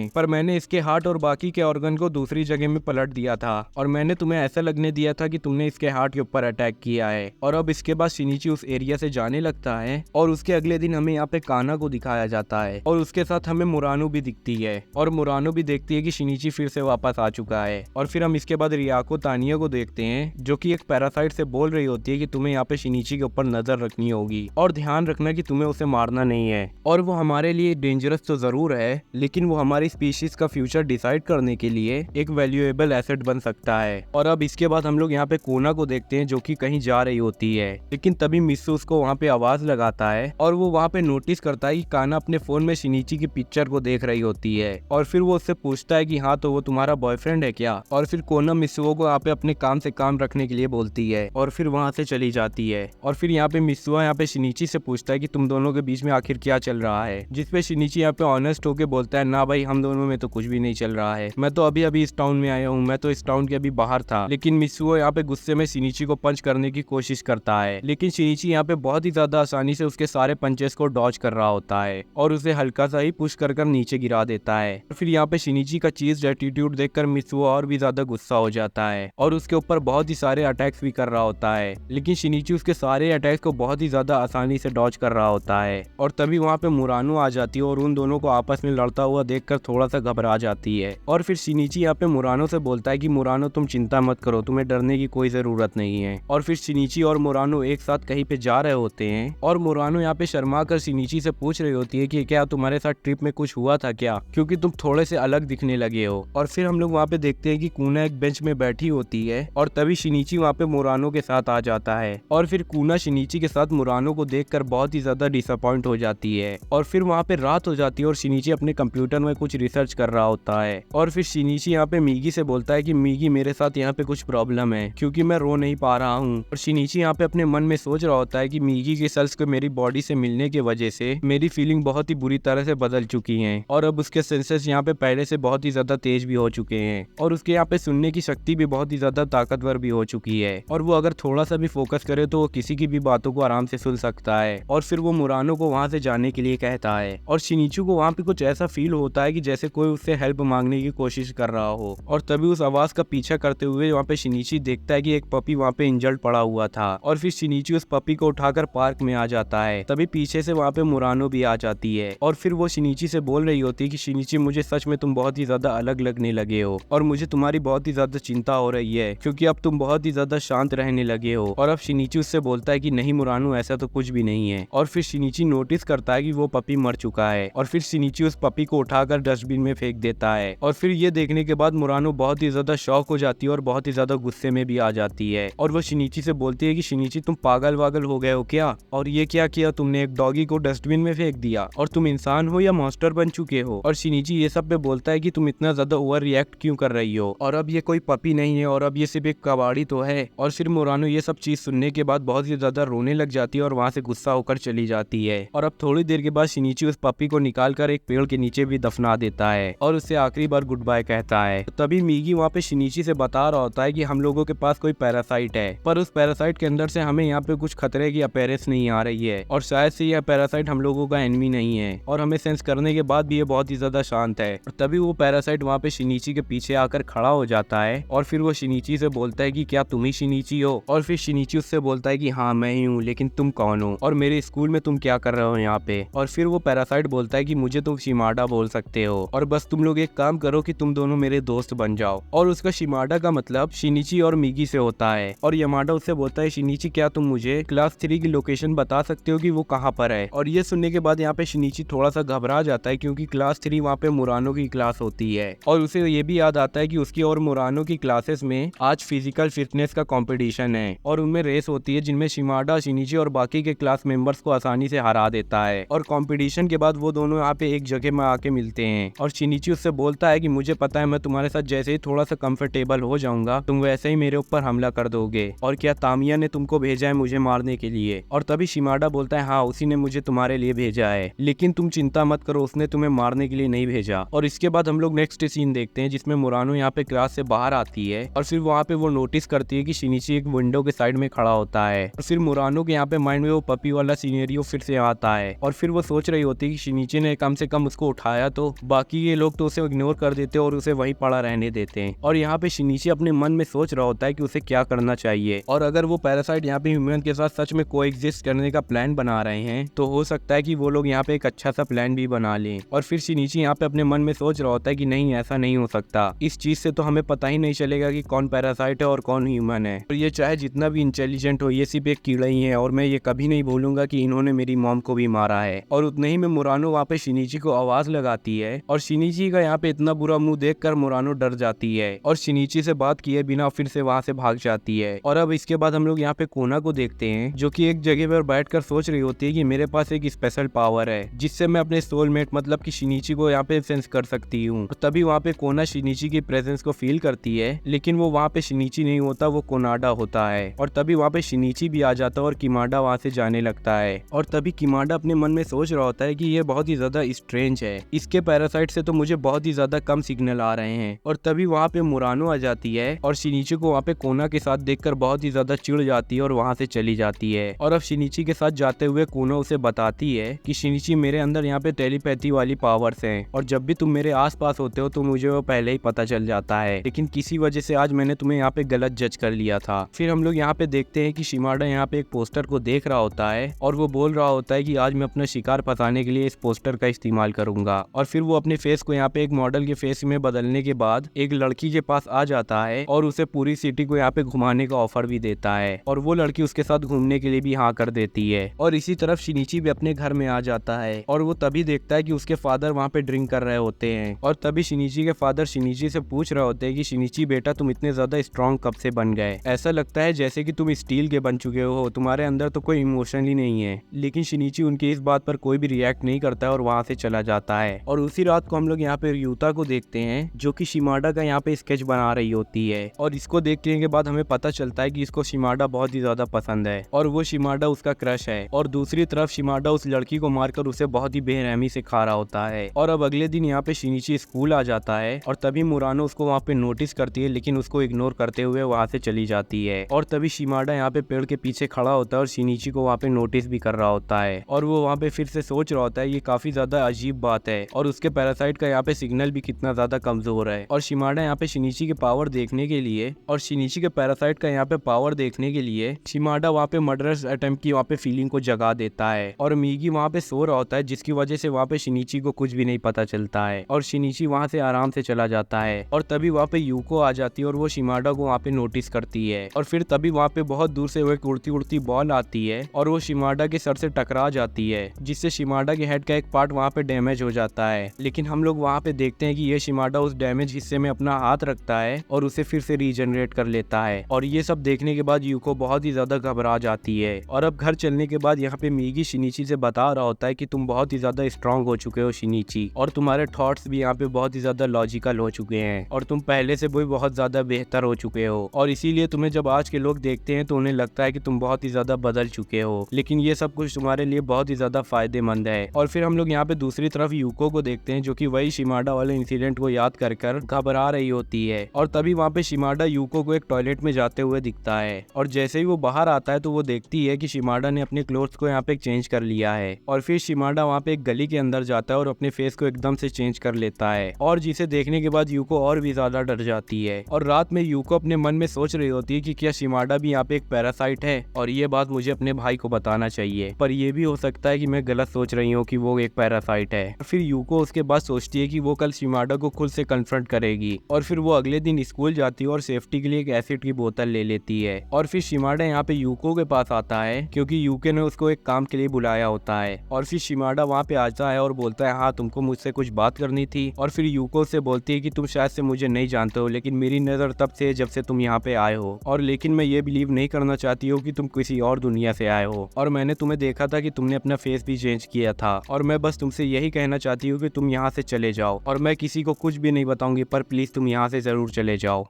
पर मैंने इसके हार्ट और बाकी के ऑर्गन को दूसरी जगह में पलट दिया था और मैंने तुम्हें ऐसा लगने दिया था कि तुमने इसके हार्ट के ऊपर अटैक किया है। और अब इसके बाद शिनिची उस एरिया से जाने लगता है और उसके अगले दिन हमें यहाँ पे काना को दिखाया जाता है और उसके साथ हमें मुरानो भी दिखती है और मुरानो भी देखती है कि शिनिची फिर से वापस आ चुका है। और फिर हम इसके बाद रियाको तानिया को देखते हैं जो कि एक पैरासाइट से बोल रही होती है कि तुम्हें यहाँ पे शिनिची के ऊपर नजर रखनी होगी और ध्यान रखना कि तुम्हें उसे मारना नहीं है और वो हमारे लिए डेंजरस तो जरूर है, लेकिन वो हमारी स्पीशीज का फ्यूचर डिसाइड करने के लिए एक वैल्यूएबल एसेट बन सकता है। और अब इसके बाद हम लोग यहाँ पे कोना को देखते हैं जो कि कहीं जा रही होती है, लेकिन तभी मिस्सू उसको वहाँ पे आवाज लगाता है और वो वहाँ पे नोटिस करता है कि काना अपने फोन में शिनिची की पिक्चर को देख रही होती है। और फिर वो उससे पूछता है कि हाँ तो वो तुम्हारा बॉयफ्रेंड है क्या। और फिर कोना मिस्सुओ को यहाँ पे अपने काम से काम रखने के लिए बोलती है और फिर वहाँ से चली जाती है। और फिर यहाँ पे मिस्सुआ यहाँ पे शिनिची से पूछता है कि तुम दोनों के बीच में आखिर क्या चल रहा है, जिसपे शिनिची यहाँ पे ऑनेस्ट होके बोलता है ना भाई हम दोनों में तो कुछ भी नहीं चल रहा है, मैं तो अभी अभी इस टाउन में आया हूँ, मैं तो इस टाउन के अभी बाहर था। लेकिन मिस्सुओ यहाँ पे गुस्से में शिनिची को पंच करने की कोशिश करता है, लेकिन शिनिची यहाँ पे बहुत ही ज्यादा आसानी से उसके सारे पंचेस को डॉज कर रहा होता है और उसे हल्का सा ही पुश कर नीचे गिरा देता है। फिर यहाँ पे शिनिची का चीज एटीट्यूड देखकर मिस्सुओ और भी ज्यादा गुस्सा हो जाता है और उसके ऊपर बहुत ही सारे अटैक्स भी कर रहा होता है, लेकिन शिनिची उसके सारे अटैक्स को बहुत ही ज्यादा आसानी से डॉज कर रहा होता है। और तभी वहाँ पे मुरानो आ जाती है और उन दोनों को आपस में लड़ता हुआ देखकर थोड़ा सा घबरा जाती है। और फिर शिनिची यहाँ पे मुरानो से बोलता है कि मुरानो तुम चिंता मत करो, तुम्हें डरने की कोई जरूरत नहीं है। और फिर शिनिची और मुरानो एक साथ कहीं पे जा रहे होते हैं और मुरानो यहाँ पे शर्मा कर शिनिची से पूछ रही होती है कि क्या तुम्हारे साथ ट्रिप में कुछ हुआ था क्या, क्योंकि तुम थोड़े से अलग दिखने लगे हो। और फिर हम लोग वहाँ पे देखते हैं कि कूना एक बेंच में बैठी होती है और तभी शिनिची वहाँ पे मुरानो के साथ आ जाता है और फिर कूना शिनिची के साथ मुरानो को देखकर बहुत ही ज्यादा डिसअपॉइंट हो जाती है। और फिर वहाँ पे रात हो जाती है और शिनिची अपने कंप्यूटर में कुछ रिसर्च कर रहा होता है। और फिर शिनिची यहाँ पे मीगी से बोलता है कि मीगी मेरे साथ यहाँ पे कुछ प्रॉब्लम है क्योंकि मैं रो नहीं पा रहा हूँ। और शिनिची यहाँ पे अपने मन में सोच रहा होता है कि मीगी के सेल्स को मेरी बॉडी से मिलने की वजह से मेरी फीलिंग बहुत ही बुरी तरह से बदल चुकी है और अब उसके सेंसेस यहाँ पे पहले से बहुत ही ज्यादा तेज भी हो चुके हैं और उसके यहाँ पे सुनने की शक्ति भी बहुत ही ज्यादा ताकतवर भी हो चुकी है और वो अगर थोड़ा सा भी फोकस करे तो वो किसी की भी बातों को आराम से सुन सकता है। और फिर वो मुरानो को वहाँ से जाने के लिए कहता है और शिनिचू को वहाँ पे कुछ ऐसा फील होता है कि जैसे कोई उससे हेल्प मांगने की कोशिश कर रहा हो। और तभी उस आवाज का पीछा करते हुए वहाँ पे शिनिची देखता है कि एक पपी वहाँ पे इंजर्ड पड़ा हुआ था और फिर शिनिची उस पपी को उठाकर पार्क में आ जाता है। तभी पीछे से वहाँ पे मुरानो भी आ जाती है और फिर वो शिनिची से बोल रही होती है कि शिनिची मुझे सच में तुम बहुत ही ज्यादा अलग लगने लगे हो और मुझे तुम्हारी बहुत ही ज्यादा चिंता हो रही है क्योंकि अब तुम बहुत ही ज्यादा शांत रहने लगे हो। और अब शिनिची उससे बोलता है कि नहीं मुरानो ऐसा तो कुछ भी नहीं है। और फिर शिनिची नोटिस करता है कि वो पपी मर चुका है और फिर शिनिची उस पपी को उठाकर डस्टबिन में फेंक देता है। और फिर ये देखने के बाद मुरानो बहुत ही ज्यादा शॉक हो जाती है और बहुत ही ज्यादा गुस्से में भी आ जाती है और वो शिनिची से बोलती है कि शिनिची तुम पागल वागल हो गए हो क्या, और ये क्या किया तुमने, एक डॉगी को डस्टबिन में फेंक दिया, और तुम इंसान हो या मॉन्स्टर बन चुके हो। और शिनिची ये सब पे बोलता है कि तुम इतना ज्यादा ओवर रिएक्ट क्यों कर रही हो और अब ये कोई पपी नहीं है और अब ये सिर्फ एक कबाड़ी तो है। और फिर मुरानो ये सब चीज सुनने के बाद बहुत ही ज्यादा रोने लग जाती है और वहाँ से गुस्सा होकर चली जाती है। और अब थोड़ी देर के बाद शिनिची उस पपी को निकालकर एक पेड़ के नीचे भी दफना देता है और उससे आखिरी बार गुड बाय कहता है। तो तभी मीगी वहाँ पे शिनिची से बता रहा होता है कि हम लोगों के पास कोई पैरासाइट है, पर उस पैरासाइट के अंदर से हमें यहाँ पे कुछ खतरे की अपीयरेंस नहीं आ रही है और शायद से यह पैरासाइट हम लोगों का एनिमी नहीं है और हमें सेंस करने के बाद भी ये बहुत ही ज्यादा शांत है। और तभी वो पैरासाइट वहाँ पे शिनिची के पीछे आकर खड़ा हो जाता है और फिर वो शिनिची से बोलता है कि क्या तुम ही शिनिची हो। और फिर शिनिची उससे बोलता है कि हाँ मैं ही हूँ, लेकिन तुम कौन हो और मेरे स्कूल में तुम क्या कर रहे हो यहाँ पे। और फिर वो पैरासाइट बोलता है कि मुझे तुम शिमाडा बोल सकते हो और बस तुम लोग एक काम करो कि तुम दोनों मेरे दोस्त बन जाओ। और उसका शिमाडा का मतलब शिनिची और मीगी से होता है। और यमाडा उससे बोलता है शिनिची क्या तुम मुझे क्लास 3 की लोकेशन बता सकते हो कि वो कहाँ पर है। और ये सुनने के बाद यहाँ पे शिनिची थोड़ा सा घबरा जाता है क्योंकि क्लास 3 वहाँ पे मुरानो की क्लास होती है और उसे ये भी याद आता है कि उसकी और मुरानो की क्लासेस में आज फिजिकल फिटनेस का कंपटीशन है और उनमें रेस होती है जिनमें शिमाडा, शिनिची और बाकी के क्लास मेंबर्स को आसानी से हरा देता है। और कंपटीशन के बाद वो दोनों यहाँ पे एक जगह में आके मिलते हैं और शिनिची उससे बोलता है कि मुझे पता है मैं तुम्हारे साथ जैसे ही थोड़ा सा कंफर्टेबल हो जाऊंगा तुम वैसे ही मेरे ऊपर हमला कर दोगे और क्या तामिया ने तुमको भेजा है मुझे मारने के लिए। और तभी तभी शिमाडा बोलता है हाँ उसी ने मुझे तुम्हारे लिए भेजा है, लेकिन तुम चिंता मत करो, उसने तुम्हें मारने के लिए नहीं भेजा। और इसके बाद हम लोग नेक्स्ट सीन देखते हैं जिसमें मुरानो यहाँ पे क्लास से बाहर आती है और फिर वहाँ पे वो नोटिस करती है कि शिनिची एक विंडो के साइड में खड़ा होता है। और फिर मुरानो के यहाँ पे माइंड में वो पपी वाला सीनेरियो फिर से आता है और फिर वो सोच रही होती है कि शिनिची ने कम से कम उसको उठाया तो, बाकी ये लोग तो उसे इग्नोर कर देते और उसे वहीं पड़ा रहने देते हैं। और यहाँ पे शिनिची अपने मन में सोच रहा होता है कि उसे क्या करना चाहिए, और अगर वो पैरासाइट यहाँ पे ह्यूमन के साथ सच में कोएग्जिस्ट करने का प्लान बना रहे हैं तो हो सकता है कि वो लोग यहाँ पे एक अच्छा सा प्लान भी बना लें। और फिर शिनिची यहाँ पे अपने मन में सोच रहा होता है कि नहीं ऐसा नहीं हो सकता, इस चीज से तो हमें पता ही नहीं चलेगा कि कौन पैरासाइट है और कौन ह्यूमन है, और ये चाहे जितना भी इंटेलिजेंट हो ये सिर्फ एक कीड़ा ही है और मैं ये कभी नहीं भूलूंगा कि इन्होंने मेरी मॉम को भी मारा है। और उतने ही में मुरानो वहाँ पे शिनिची को आवाज लगाती है और शिनिची का यहाँ पे इतना बुरा मुंह देखकर मुरानो डर जाती है और शिनिची से बात किए बिना फिर से वहाँ से भाग जाती है। और अब इसके बाद हम लोग यहाँ पे कोना को देखते हैं जो कि एक जगह पर बैठकर सोच रही होती है कि मेरे पास एक स्पेशल पावर है जिससे मैं अपने सोलमेट मतलब कि शिनिची को यहाँ पे सेंस कर सकती हूँ। तभी वहाँ पे कोना शिनिची की प्रेजेंस को फील करती है, लेकिन वो वहाँ पे शिनिची नहीं होता, वो कोनाडा होता है। और तभी वहाँ पे शिनिची भी आ जाता है और किमाडा वहाँ से जाने लगता है। और तभी किमाडा अपने मन में सोच रहा होता है कि ये बहुत ही ज्यादा स्ट्रेंज है, इसके पैरासाइट से तो मुझे बहुत ही ज्यादा कम सिग्नल आ रहे हैं। और तभी वहाँ पे मुरानो आ जाती है और शिनिची को वहाँ पे कोना के साथ देखकर बहुत ही ज्यादा चिढ़ जाती है और वहाँ से चली जाती है। और अब शिनिची के साथ जाते हुए कोना उसे बताती है कि शिनिची मेरे अंदर यहाँ पे टेलीपैथी वाली पावर्स हैं और जब भी तुम मेरे आसपास होते हो तो मुझे वो पहले ही पता चल जाता है, लेकिन किसी वजह से आज मैंने तुम्हें यहाँ पे गलत जज कर लिया था। फिर हम लोग यहाँ पे देखते हैं कि शिमाडा यहाँ पे एक पोस्टर को देख रहा होता है और वो बोल रहा होता है कि आज मैं अपना शिकार फंसाने के लिए इस पोस्टर का इस्तेमाल करूंगा। और फिर वो अपने फेस को यहाँ पे एक मॉडल के फेस में बदलने के बाद एक लड़की के पास आ जाता है और उसे पूरी सिटी को यहाँ पे घुमाने का ऑफर भी देता है और वो लड़की उसके साथ घूमने के लिए भी हाँ कर देती है। और इसी तरफ शिनिची भी अपने घर में आ जाता है और वो तभी देखता है कि उसके फादर वहाँ पे ड्रिंक कर रहे होते हैं। और तभी शिनिची के फादर शिनिची से पूछ रहे होते हैं कि शिनिची बेटा तुम इतने ज्यादा स्ट्रॉन्ग कब से बन गए, ऐसा लगता है जैसे कि तुम स्टील के बन चुके हो, तुम्हारे अंदर तो कोई इमोशन ही नहीं है। लेकिन शिनिची उनकी इस बात पर कोई भी रिएक्ट नहीं करता है और वहाँ से चला जाता है। और उसी रात को हम लोग यहाँ पे युता को देखते हैं जो कि शिमाडा का यहाँ पे स्केच बना रही होती है और इसको देखने के बाद हमें पता चलता है कि इसको शिमाडा बहुत ही ज्यादा पसंद है और वो शिमाडा उसका क्रश है। और दूसरी तरफ शिमाडा उस लड़की को मारकर उसे बहुत ही बेरहमी से खा रहा होता है। और अब अगले दिन यहाँ पे शिनिची स्कूल आ जाता है और तभी मुरानो उसको वहाँ पे नोटिस करती है, लेकिन उसको इग्नोर करते हुए वहाँ से चली जाती है। और तभी शिमाडा यहाँ पे पेड़ के पीछे खड़ा होता है और शिनिची को वहाँ पे नोटिस भी कर रहा होता है और वो वहाँ पे फिर से सोच रहा होता है ये काफी ज्यादा अजीब बात है और उसके पैरासाइट का यहाँ पे सिग्नल भी कितना ज्यादा कमजोर है। और शिमाडा यहाँ पे शिनिची के पावर देखने के लिए और शिनिची के पैरासाइट का यहाँ पे पावर देखने के लिए शिमाडा वहाँ पे मर्डरस अटेम्प्ट की वहाँ पे फीलिंग को जगा देता है और मीगी वहाँ पे सो रहा होता है जिसकी वजह से वहाँ पे शिनिची को कुछ भी नहीं पता चलता है और शिनिची वहाँ से आराम से चला जाता है। और तभी वहाँ पे यूको आ जाती है और वो शिमाडा को वहाँ पे नोटिस करती है और फिर तभी वहाँ पे बहुत दूर से वो एक उड़ती उड़ती बॉल आती है और वो शिमाडा के सर से टकरा जाती है जिससे शिमाडा के हेड का एक पार्ट वहाँ पे डैमेज हो जाता है। लेकिन हम लोग वहाँ पे देखते हैं कि ये शिमाडा उस डैमेज हिस्से में अपना हाथ रखता है और उसे फिर से रीजनरेट कर लेता है। और ये सब देखने के बाद यूको बहुत ही ज्यादा घबरा जाती है। और अब घर चलने के बाद यहाँ पे मीगी शिनिची से बता रहा होता है कि तुम बहुत ही ज्यादा स्ट्रांग हो चुके हो शिनिची और तुम्हारे थॉट्स भी यहाँ पे बहुत ही ज्यादा लॉजिकल हो चुके हैं और तुम पहले से भी बहुत ज्यादा बेहतर हो चुके हो और इसीलिए तुम्हें जब आज के लोग देखते हैं तो उन्हें लगता है कि तुम बहुत ही ज्यादा बदल चुके हो, लेकिन ये सब कुछ तुम्हारे लिए बहुत ही ज्यादा फायदेमंद है। और फिर हम लोग यहाँ पे दूसरी तरफ यूको को देखते हैं जो कि वही शिमाडा वाले इंसिडेंट को याद कर घबरा रही होती है और तभी वहाँ पे शिमाडा यूको को एक टॉयलेट में जाते हुए दिखता है और जैसे ही वो बाहर आता है तो वो देखती है कि शिमाडा ने अपने क्लोथ्स को यहाँ पे चेंज कर लिया है। और फिर शिमाडा वहाँ पे एक गली के अंदर जाता है और अपने फेस को एकदम से चेंज कर लेता है और जिसे देखने के बाद यूको और भी ज्यादा डर जाती है। और रात में यूको अपने मन में सोच रही होती है कि क्या शिमाडा भी यहाँ पे एक पैरासाइट है और ये बात मुझे अपने भाई को बताना चाहिए, पर ये भी हो सकता है कि मैं गलत सोच रही हूँ कि वो एक पैरासाइट है। फिर यूको उसके बाद सोचती है कि वो कल शिमाडा को खुद से कन्फ्रंट करेगी और फिर वो अगले दिन स्कूल जाती है और सेफ्टी के लिए एक एसिड की बोतल ले लेती है। और फिर शिमाडा यहाँ पे यूको के पास आता है क्योंकि यूके ने उसको एक काम के लिए बुलाया होता है। और फिर शिमाडा वहाँ पे आता है और बोलता है हाँ तुमको मुझसे कुछ बात करनी थी। और फिर यूको से बोलती है कि तुम शायद से मुझे नहीं जानते हो, लेकिन मेरी नजर तब से जब से तुम यहाँ पे आए हो और लेकिन मैं ये बिलीव नहीं करना चाहती हूँ कि तुम किसी और दुनिया से आए हो और मैंने तुम्हें देखा था कि तुमने अपना फेस भी चेंज किया था और मैं बस तुमसे यही कहना चाहती हूँ कि तुम यहाँ से चले जाओ और मैं किसी को कुछ भी नहीं बताऊंगी, पर प्लीज तुम यहाँ से जरूर चले जाओ।